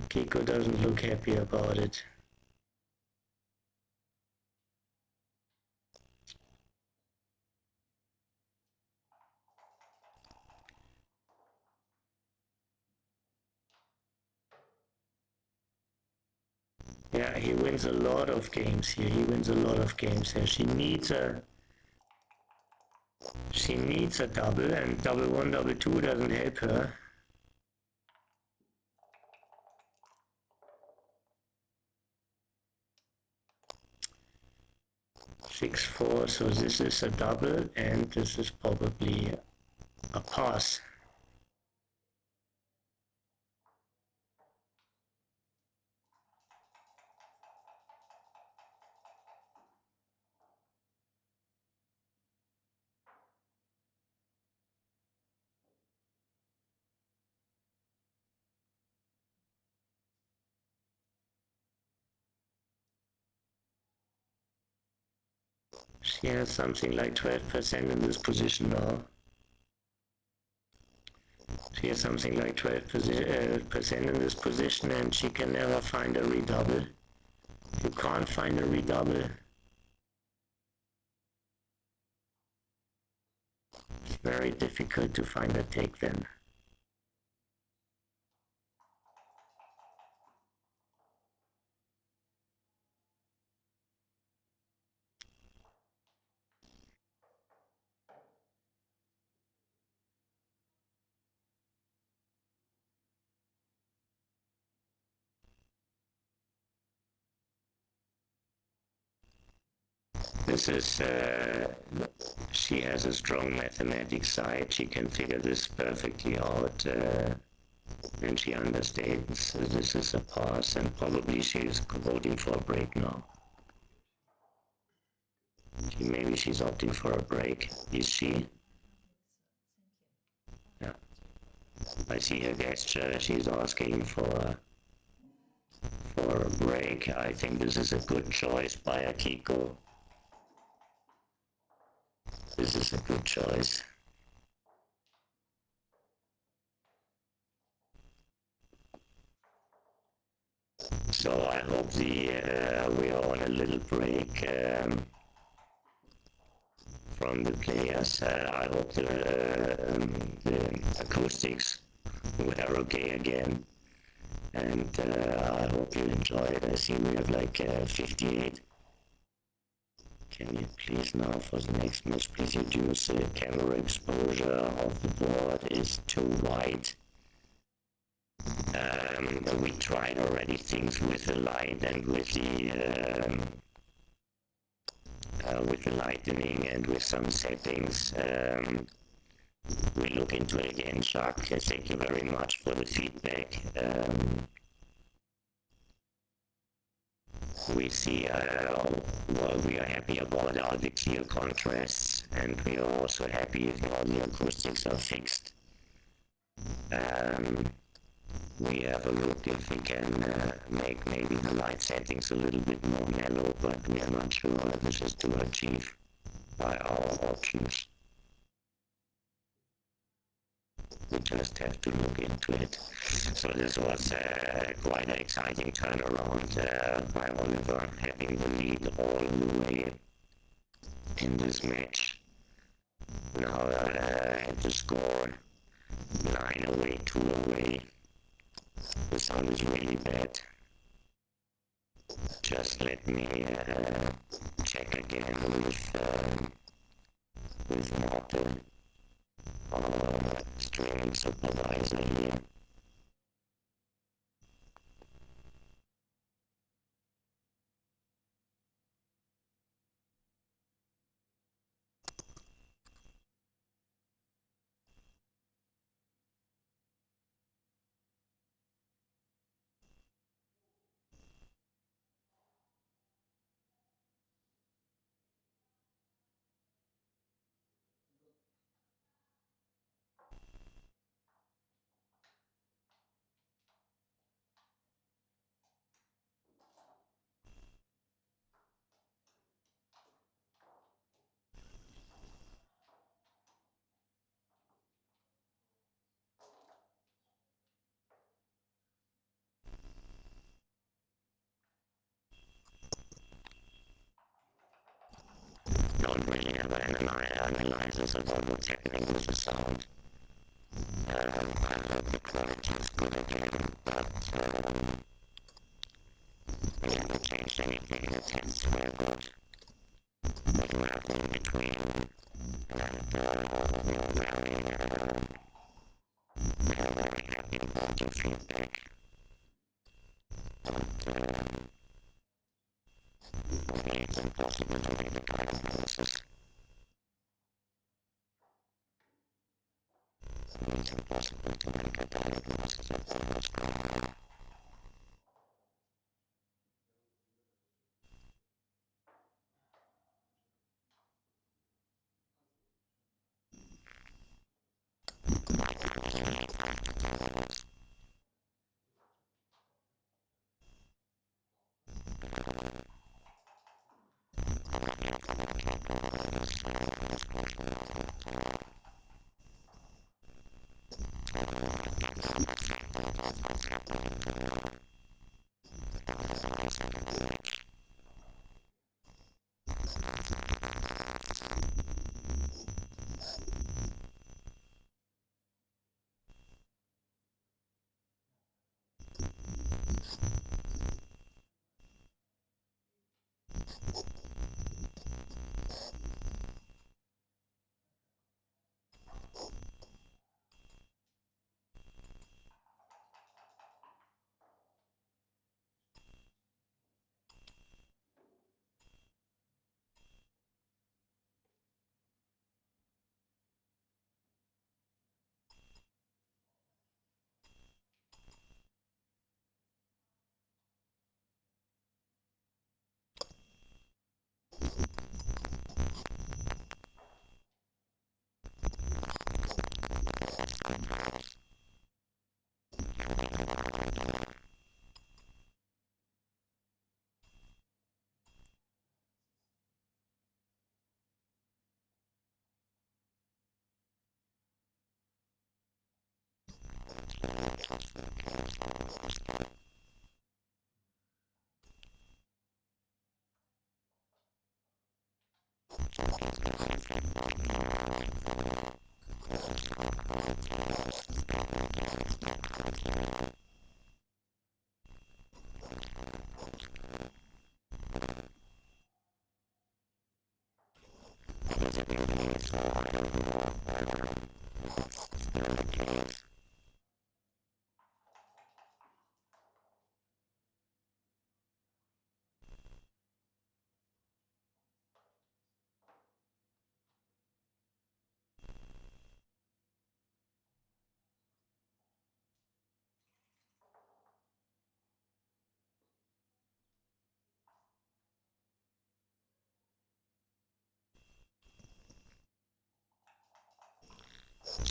Kiko doesn't look happy about it. Yeah, he wins a lot of games here. He wins a lot of games here. She needs a double, and double one, double two doesn't help her. 6-4, so this is a double, and this is probably a pass. She has something like 12% in this position now. She has something like 12% in this position, and she can never find a redouble. You can't find a redouble. It's very difficult to find a take then. This is, she has a strong mathematics side. She can figure this perfectly out, and she understands this is a pass, and probably she is voting for a break now. Maybe she's opting for a break. Is she? Yeah. I see her gesture. She's asking for a break. I think this is a good choice by Akiko. This is a good choice. So I hope we are on a little break from the players. I hope the acoustics were okay again. and I hope you enjoy it. I see we have like 58. Can you please now for the next match please reduce the camera exposure of the board is too wide. We tried already things with the light and with the lightening and with some settings. We look into it again, Chuck. Thank you very much for the feedback. We see, well, we are happy about all the clear contrasts, and we are also happy if all the acoustics are fixed. We have a look if we can make maybe the light settings a little bit more mellow, but we are not sure if this is to achieve by our options. We just have to look into it. So this was quite an exciting turnaround by Oliver, having the lead all the way in this match. Now at the score 9 away, 2 away. The sound is really bad. Just let me check again with Martin, our streaming supervisor here. Don't really have an analysis about what's happening with the sound. I hope the quality is good again, but we haven't changed anything. The tests were good. But we're up in between, and we are very happy about your feedback. But for me it's impossible to make a diagnosis. It's impossible to make a diagnosis of what's going on.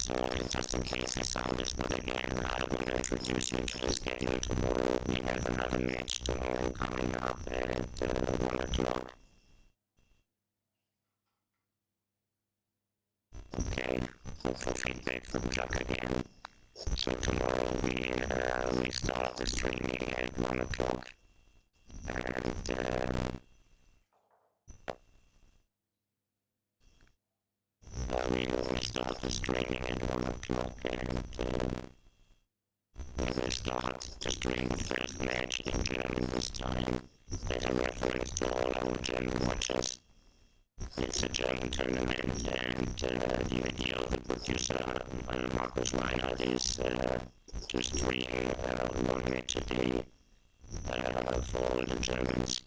So just in case the sound is good again, I want to introduce you to the schedule tomorrow. We have another match tomorrow coming up at 1 o'clock. Okay, hope for feedback from Chuck again. So tomorrow we start the streaming at 1 o'clock. And we start the streaming at 1 o'clock, and we will start to stream the first match in German this time as a reference to all our German watchers. It's a German tournament, and the idea of the producer, Markus Reinhardt, is to stream one match a day for all the Germans.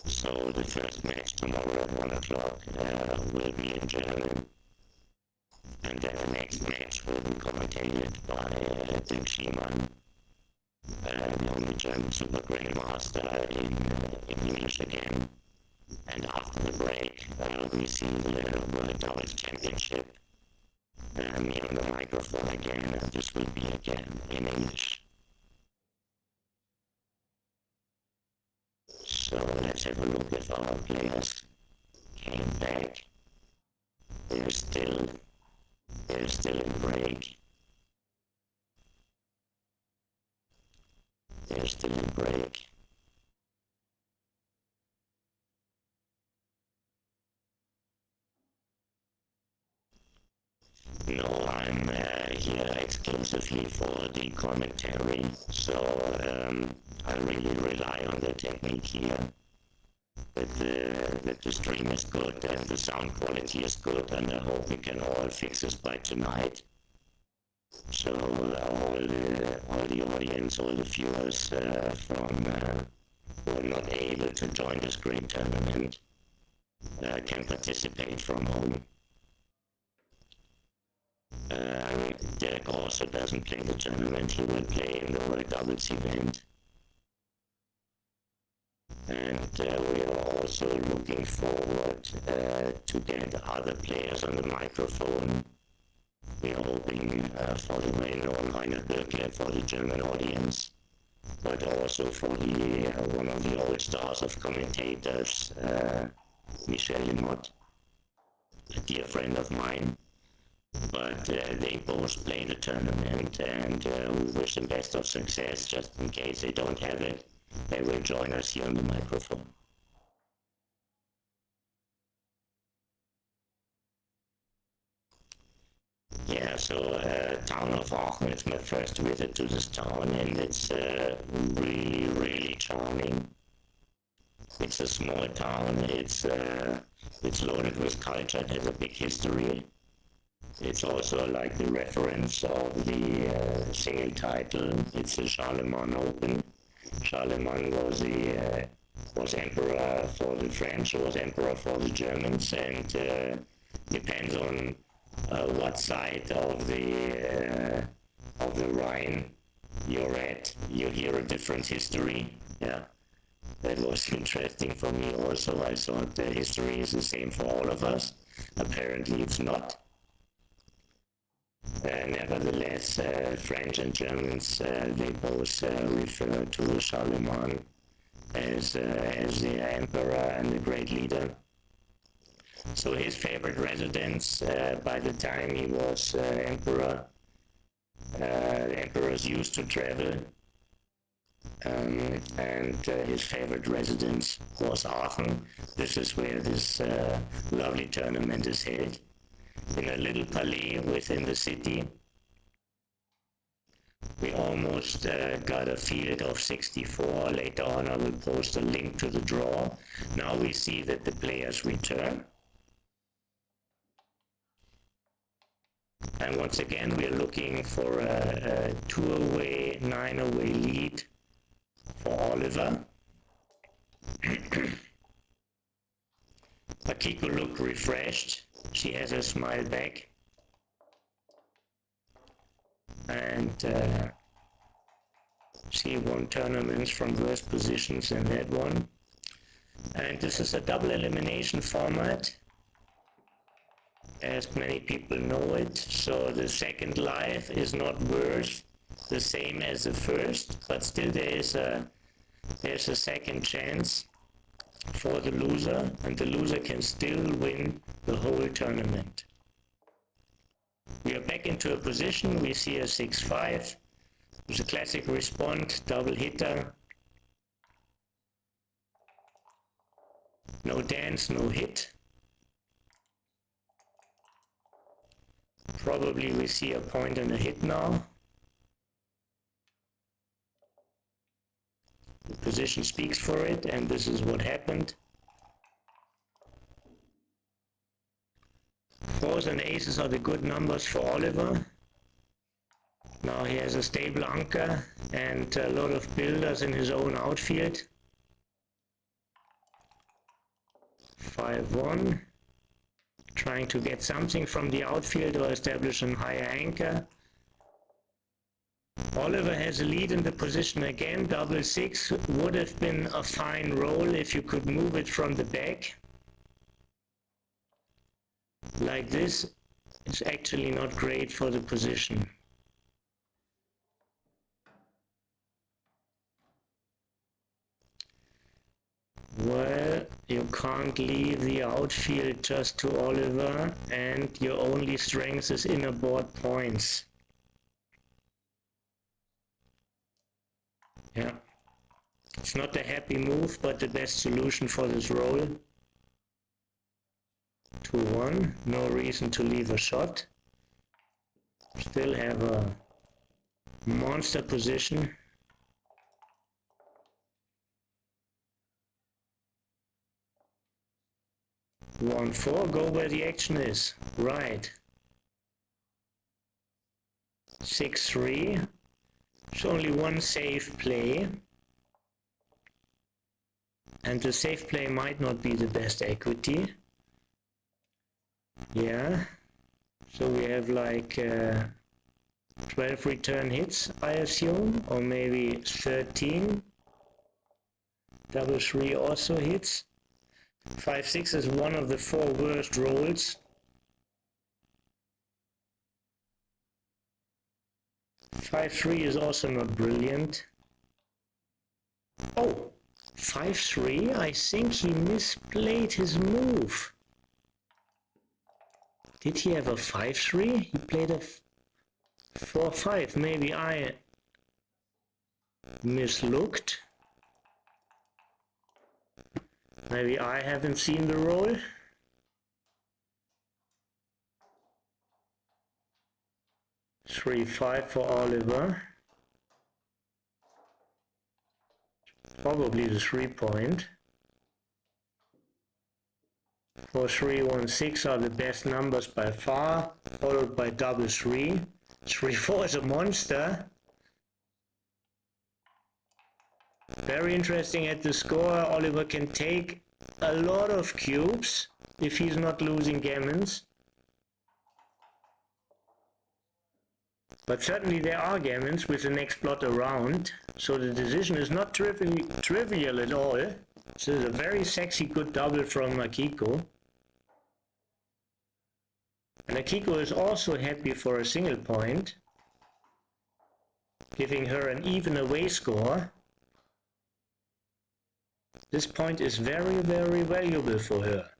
So the first match tomorrow at 1 o'clock will be in German, and then the next match will be commentated by Dirk Schiemann, the only German Super Grandmaster in English again. And after the break, we see the World Doubles Championship. Me on the microphone again, and this will be again in English. So let's have a look if our players came back. They're still in break. They're still in break. No, I'm here exclusively for the commentary, so I really rely on the technique here. That the stream is good and the sound quality is good, and I hope we can all fix this by tonight. So all the audience, all the viewers who are not able to join this great tournament can participate from home. Dirk also doesn't play the tournament, he will play in the World Doubles event. And we are also looking forward to get other players on the microphone. We are hoping for the well-known Rainer Bürkle for the German audience, but also for the one of the old stars of commentators, Michel Limot, a dear friend of mine. But they both play the tournament, and we wish them best of success. Just in case they don't have it, they will join us here on the microphone. Yeah, so town of Aachen, it's my first visit to this town, and it's really, really charming. It's a small town, it's loaded with culture, it has a big history. It's also like the reference of the single title. It's the Charlemagne Open. Charlemagne was emperor for the French, was emperor for the Germans, and depends on what side of the Rhine you're at, you hear a different history. Yeah, that was interesting for me also. I thought the history is the same for all of us. Apparently it's not. Nevertheless, French and Germans, they both refer to Charlemagne as the emperor and the great leader. So his favorite residence by the time he was emperor, emperors used to travel, and his favorite residence was Aachen. This is where this lovely tournament is held, in a little palais within the city. We almost got a field of 64. Later on I will post a link to the draw. Now we see that the players return. And once again we are looking for a 2-away, 9-away lead for Oliver. Akiko looked refreshed. She has a smile back, and she won tournaments from worst positions in that one. And this is a double elimination format. as many people know it. So the second life is not worth the same as the first, but still there's a second chance for the loser, and the loser can still win the whole tournament. We are back into a position. We see a 6-5. It's a classic response, double hitter. No dance, no hit. Probably we see a point and a hit now. The position speaks for it, and this is what happened. Fours and aces are the good numbers for Oliver. Now he has a stable anchor and a lot of builders in his own outfield. 5-1. Trying to get something from the outfield or establish a higher anchor. Oliver has a lead in the position again. Double 6 would have been a fine roll if you could move it from the back. Like this, it's actually not great for the position. Well, you can't leave the outfield just to Oliver, and your only strength is inner board points. Yeah, it's not a happy move, but the best solution for this roll. 2-1, no reason to leave a shot. Still have a monster position. 1-4, go where the action is. Right. 6-3. There's only one safe play. And the safe play might not be the best equity. Yeah. So we have like 12 return hits, I assume, or maybe 13. Double 3 also hits. 5-6 is one of the 4 worst rolls. 5-3 is also not brilliant. Oh, 5-3, I think he misplayed his move. Did he have a 5-3? He played a 4-5. Maybe I mislooked. Maybe I haven't seen the roll. Three, 5 for Oliver. Probably the 3-point. 4-3, 1-6 are the best numbers by far, followed by double 3. 3-4 is a monster. Very interesting at the score. Oliver can take a lot of cubes if he's not losing gammons. But certainly there are gammons with the next plot around, so the decision is not trivial at all. This is a very sexy good double from Akiko. And Akiko is also happy for a single point, giving her an even away score. This point is very, very valuable for her.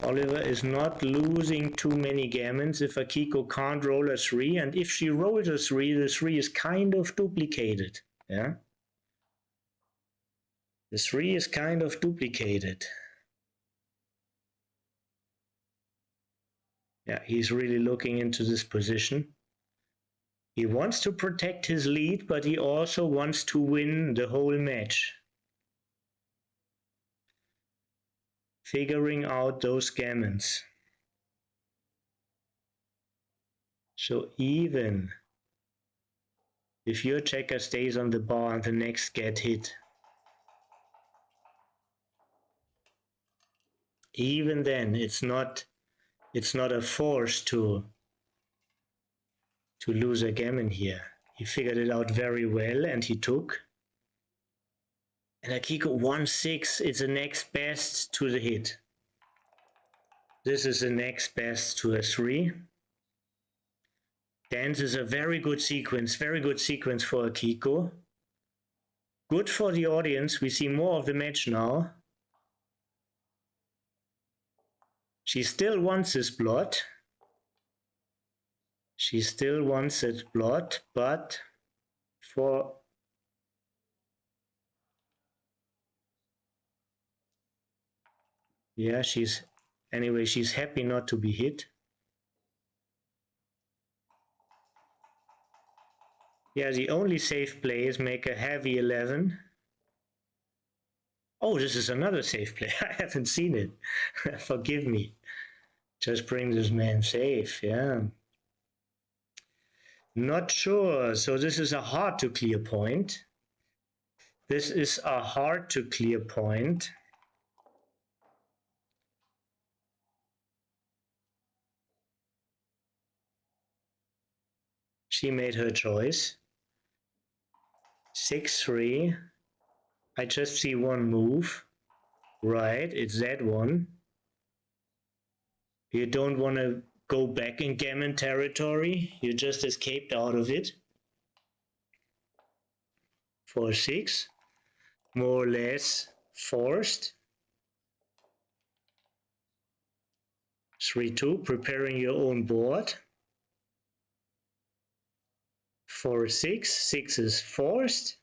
Oliver is not losing too many gammons if Akiko can't roll a 3, and if she rolls a 3, the 3 is kind of duplicated. Yeah? The 3 is kind of duplicated. Yeah, he's really looking into this position. He wants to protect his lead, but he also wants to win the whole match. Figuring out those gammons. So even if your checker stays on the bar and the next get hit, even then it's not a force to lose a gammon here. He figured it out very well and he took. And Akiko 1-6, it's the next best to the hit. This is the next best to a 3. Dance is a very good sequence for Akiko. Good for the audience. We see more of the match now. She still wants his blood. She still wants his blood, but for yeah, she's happy not to be hit. Yeah, the only safe play is make a heavy 11. Oh, this is another safe play. I haven't seen it. Forgive me. Just bring this man safe, yeah. Not sure. So this is a hard to clear point. This is a hard to clear point. She made her choice. 6-3. I just see one move. Right, it's that one. You don't want to go back in gammon territory. You just escaped out of it. 4-6. More or less forced. 3-2, preparing your own board. 4-6. 6 is forced.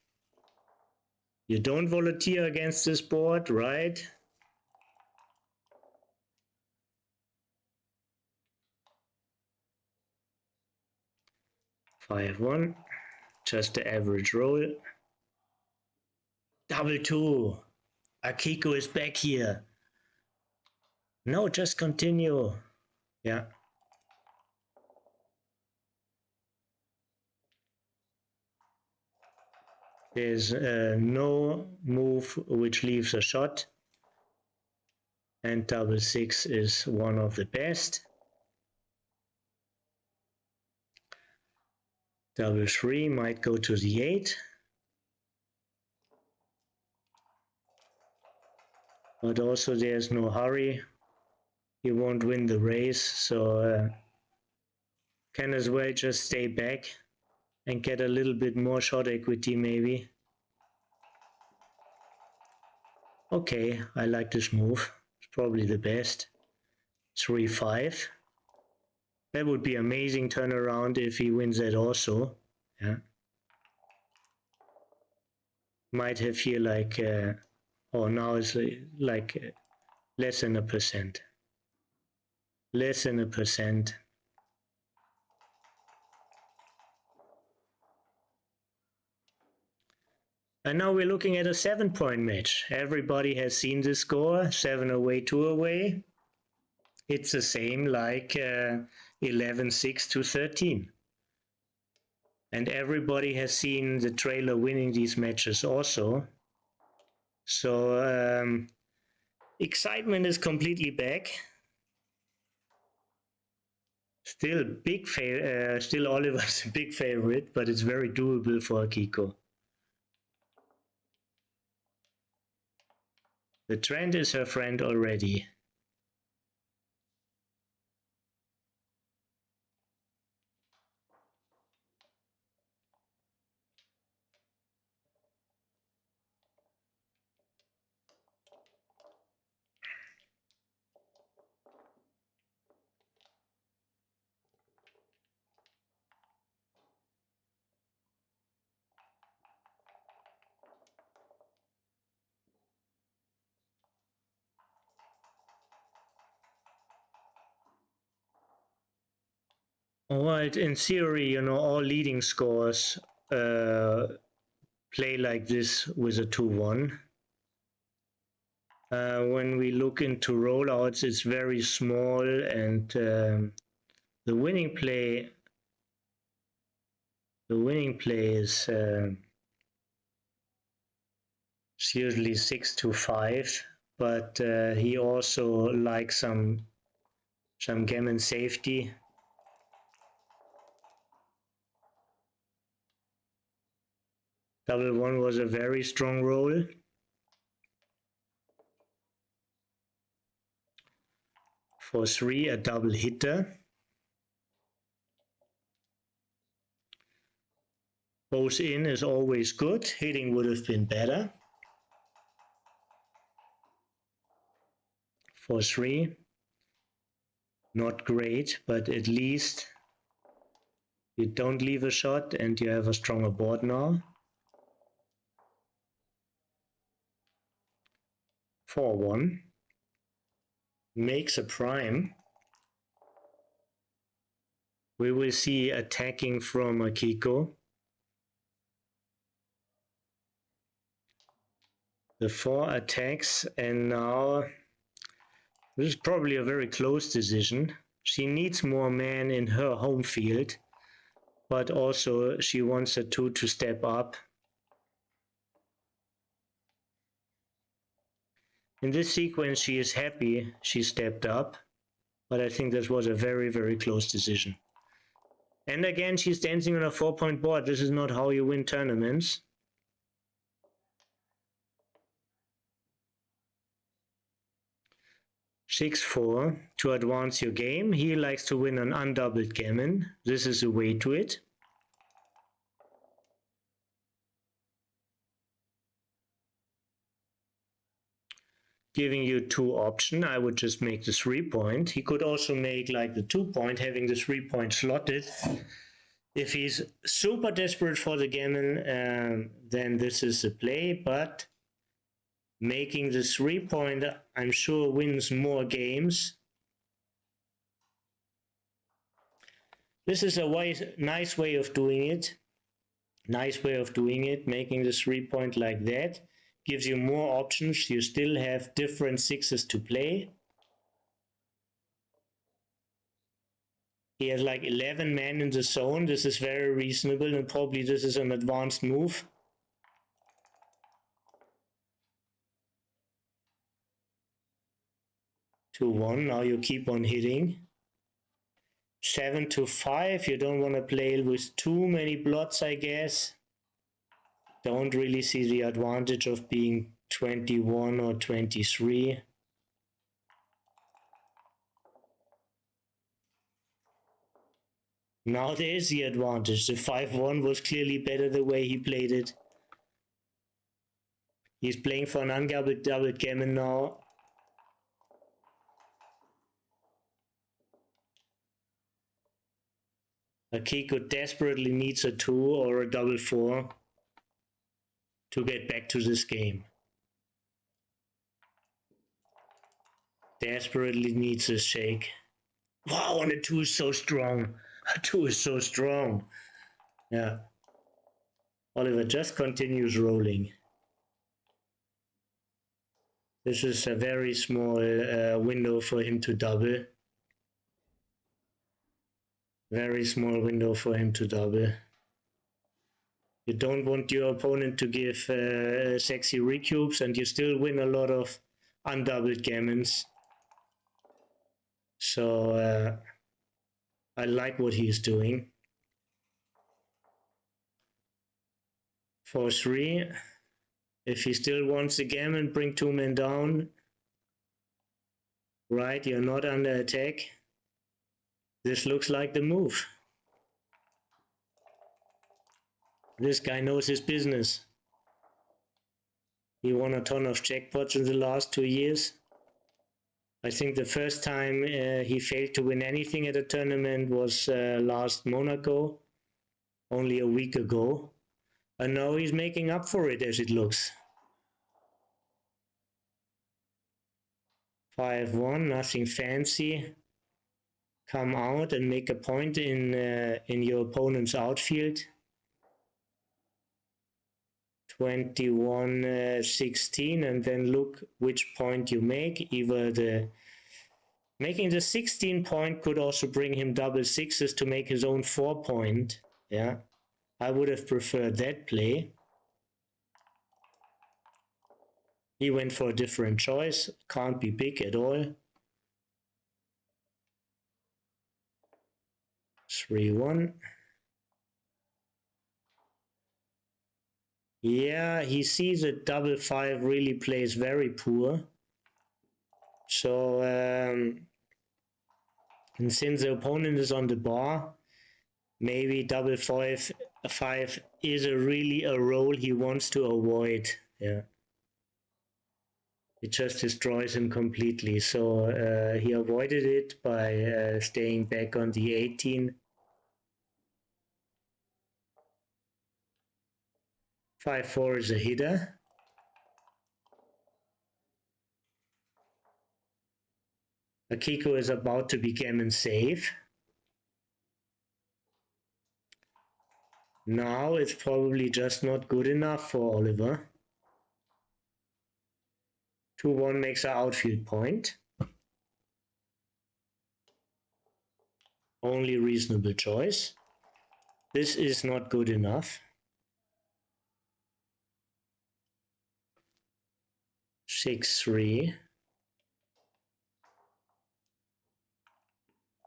You don't volunteer against this board, right? Five, 1. Just the average roll. Double 2. Akiko is back here. No, just continue. Yeah. There's no move which leaves a shot. And double 6 is one of the best. Double 3 might go to the 8. But also there's no hurry. He won't win the race, so can as well just stay back and get a little bit more shot equity maybe. Okay, I like this move. It's probably the best. 3-5. That would be amazing turnaround if he wins that also. Yeah. Might have here like, oh, now it's like less than 1%. Less than 1%. And now we're looking at a 7-point match. Everybody has seen the score, 7 away, 2 away. It's the same like 11-6 to 13. And everybody has seen the trailer winning these matches also. So excitement is completely back. Still still Oliver's a big favorite, but it's very doable for Akiko. The trend is her friend already. Alright, in theory, you know, all leading scores play like this with a 2-1. When we look into rollouts, it's very small, and the winning play is usually 6-5, but he also likes some gammon safety. Double 1 was a very strong roll. 4-3, a double hitter. Both in is always good. Hitting would have been better. 4-3. Not great, but at least you don't leave a shot and you have a stronger board now. 4-1. Makes a prime. We will see attacking from Akiko. The 4 attacks, and now this is probably a very close decision. She needs more men in her home field, but also she wants a 2 to step up. In this sequence, she is happy she stepped up, but I think this was a very, very close decision. And again, she's dancing on a 4-point board. This is not how you win tournaments. (6-4) to advance your game. He likes to win an undoubled gammon. This is a way to it. Giving you 2 options. I would just make the 3-point. He could also make like the 2-point, having the 3-point slotted. If he's super desperate for the gammon, then this is the play, but making the 3-point, I'm sure, wins more games. This is a nice way of doing it. Nice way of doing it, making the 3-point like that. Gives you more options. You still have different 6s to play. He has like 11 men in the zone. This is very reasonable, and probably this is an advanced move. To 1, now you keep on hitting. 7-5, you don't want to play with too many blots, I guess. Don't really see the advantage of being 21 or 23. Now there is the advantage. The 5-1 was clearly better the way he played it. He's playing for an undoubled gammon now. Akiko desperately needs a 2 or a double 4 to get back to this game. Desperately needs a shake. Wow, and a 2 is so strong. A 2 is so strong. Yeah. Oliver just continues rolling. This is a very small window for him to double. Very small window for him to double. You don't want your opponent to give sexy recubes, and you still win a lot of undoubled gammons. So I like what he's doing. 4-3. If he still wants the gammon, bring 2 men down. Right, you're not under attack. This looks like the move. This guy knows his business. He won a ton of jackpots in the last 2 years. I think the first time he failed to win anything at a tournament was last Monaco, only a week ago. And now he's making up for it, as it looks. 5-1, nothing fancy. Come out and make a point in your opponent's outfield. 21-16, and then look which point you make. Either making the 16 point could also bring him double 6s to make his own 4 point. Yeah, I would have preferred that play. He went for a different choice. Can't be big at all. 3-1. Yeah, he sees that double 5 really plays very poor. So And since the opponent is on the bar, maybe double 5 is really a roll he wants to avoid. Yeah. It just destroys him completely. So he avoided it by staying back on the 18. 5-4 is a hitter. Akiko is about to be gammon safe. Now it's probably just not good enough for Oliver. 2-1 makes an outfield point. Only reasonable choice. This is not good enough. 6-3.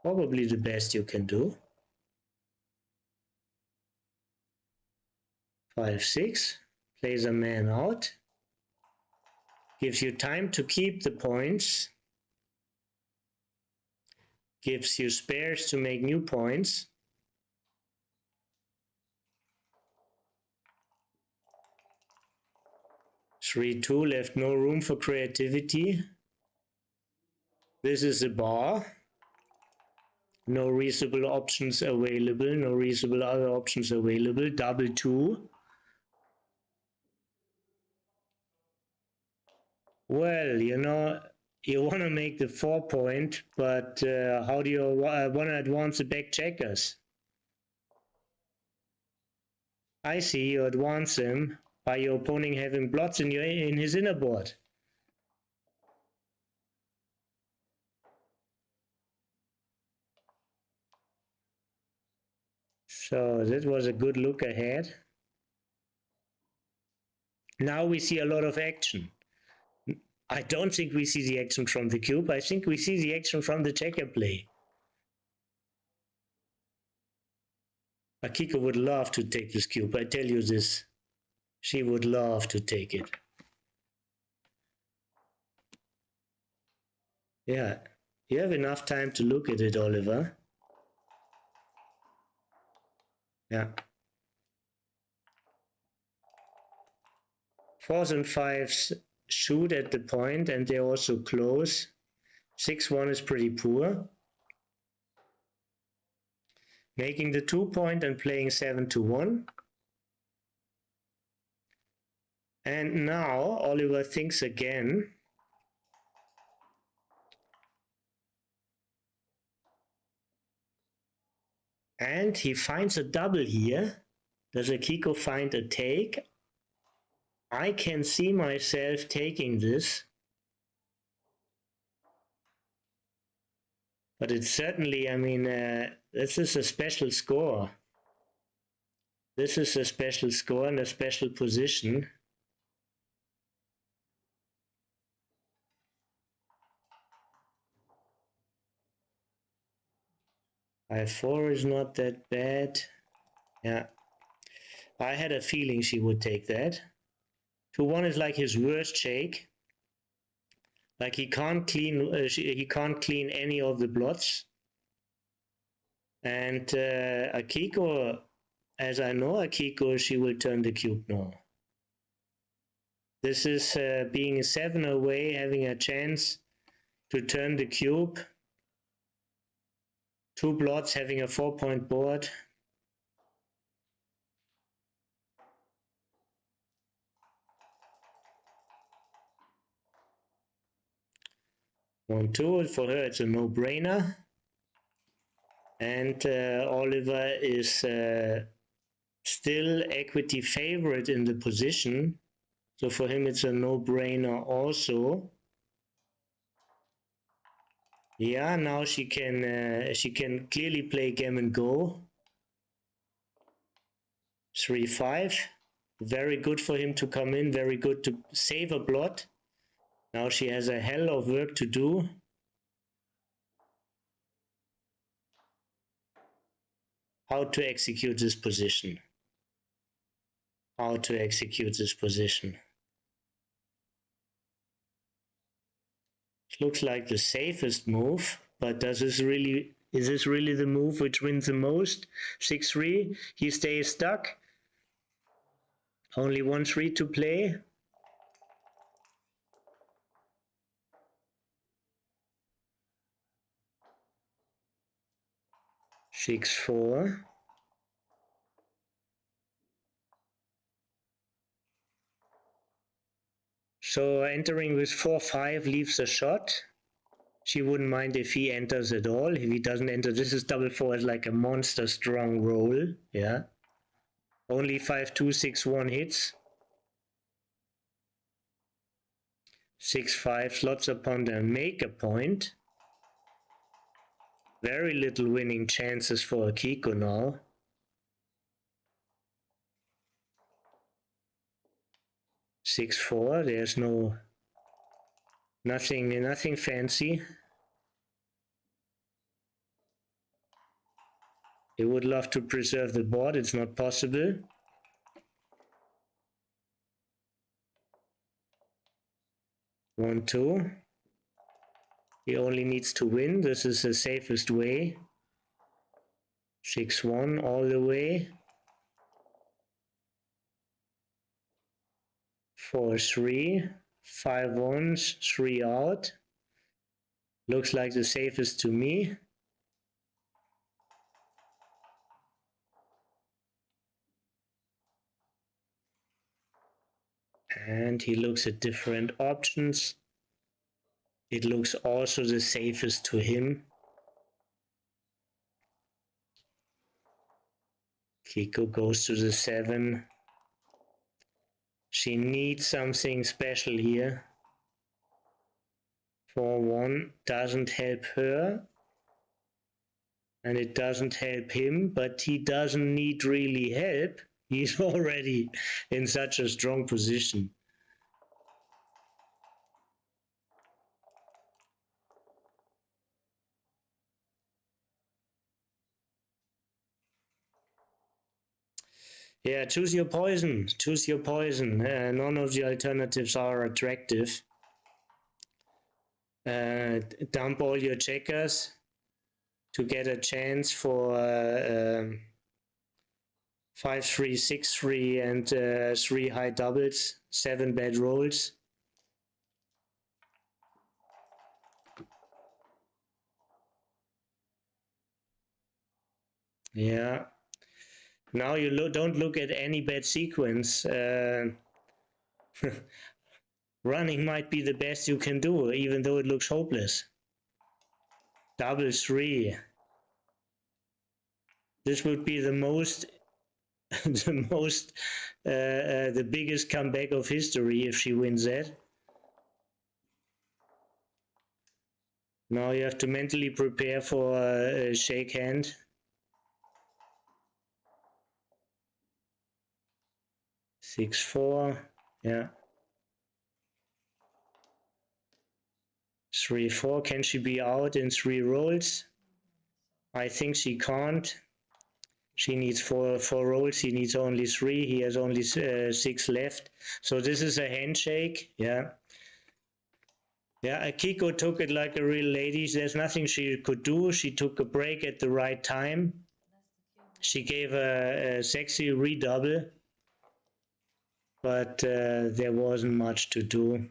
Probably the best you can do. 5-6. Plays a man out. Gives you time to keep the points. Gives you spares to make new points. Three-two, left no room for creativity. This is a bar. No reasonable options available. No reasonable other options available. Double 2. Well, you know, you want to make the 4 point, but how do you want to advance the back checkers? I see you advance him by your opponent having blots in his inner board. So that was a good look ahead. Now we see a lot of action. I don't think we see the action from the cube. I think we see the action from the checker play. Akiko would love to take this cube. I tell you this. She would love to take it. Yeah, you have enough time to look at it, Oliver. Yeah. 4s and 5s shoot at the point and they're also close. 6-1 is pretty poor. Making the 2 point and playing 7-1. And now Oliver thinks again. And he finds a double here. Does Akiko find a take? I can see myself taking this. But it's certainly, I mean, this is a special score. This is a special score and a special position. I4 is not that bad. Yeah. I had a feeling she would take that. 2-1 is like his worst shake. Like he can't clean any of the blots. And Akiko, as I know Akiko, she will turn the cube now. This is being 7 away, having a chance to turn the cube. 2 blots, having a 4-point board. One, two, for her it's a no-brainer. And Oliver is still equity favorite in the position. So for him it's a no-brainer also. Yeah, now she can clearly play gammon go. 3-5. Very good for him to come in, very good to save a blot. Now she has a hell of work to do. How to execute this position. How to execute this position. It looks like the safest move, but does this really Is this really the move which wins the most? 6-3. He stays stuck. Only 1-3 to play. Six, 4. So entering with 4-5 leaves a shot. She wouldn't mind if he enters at all. If he doesn't enter, this is double 4 is like a monster strong roll. Yeah. Only 5-2, 6-1 hits. 6-5 slots upon the make a point. Very little winning chances for Akiko now. Six, 4. There's nothing fancy. He would love to preserve the board. It's not possible. One, 2. He only needs to win. This is the safest way. 6-1 all the way. 4-3. 5 ones, 3 out. Looks like the safest to me. And he looks at different options. It looks also the safest to him. Kiko goes to the 7. She needs something special here. 4-1 doesn't help her. And it doesn't help him, but he doesn't need really help. He's already in such a strong position. Yeah, choose your poison. Choose your poison. None of the alternatives are attractive. Dump all your checkers to get a chance for 5-3, 6-3, and 3 high doubles, 7 bad rolls. Yeah. Now you don't look at any bad sequence. Running might be the best you can do, even though it looks hopeless. Double 3. This would be the most, the biggest comeback of history if she wins that. Now you have to mentally prepare for a shake hand. Six, 4, yeah. 3, 4, can she be out in 3 rolls? I think she can't. She needs 4 rolls, he needs only 3, he has only 6 left. So this is a handshake, yeah. Yeah, Akiko took it like a real lady. There's nothing she could do. She took a break at the right time. She gave a sexy redouble. But there wasn't much to do.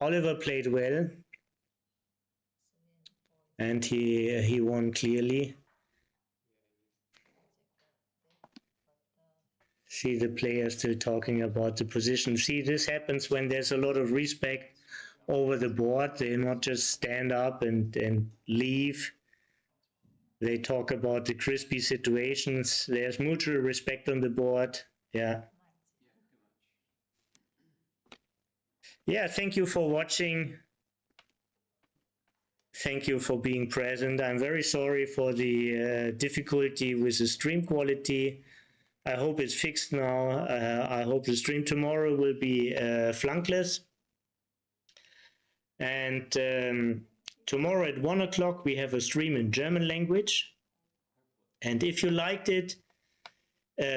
Oliver played well, and he won clearly. See the players still talking about the position. See, this happens when there's a lot of respect over the board. They not just stand up and leave. They talk about the crispy situations. There's mutual respect on the board. Yeah. Yeah, thank you for watching. Thank you for being present. I'm very sorry for the difficulty with the stream quality. I hope it's fixed now. I hope the stream tomorrow will be flunkless. And tomorrow at 1 o'clock we have a stream in German language. And if you liked it,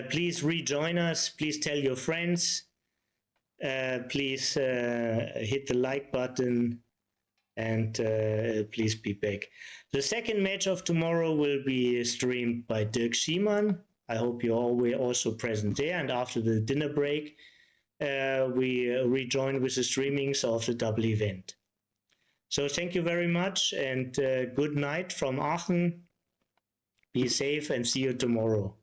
please rejoin us. Please tell your friends. Please hit the like button and please be back. The second match of tomorrow will be streamed by Dirk Schiemann. I hope you're all also present there, and after the dinner break, we rejoin with the streamings of the double event. So thank you very much, and good night from Aachen. Be safe and see you tomorrow.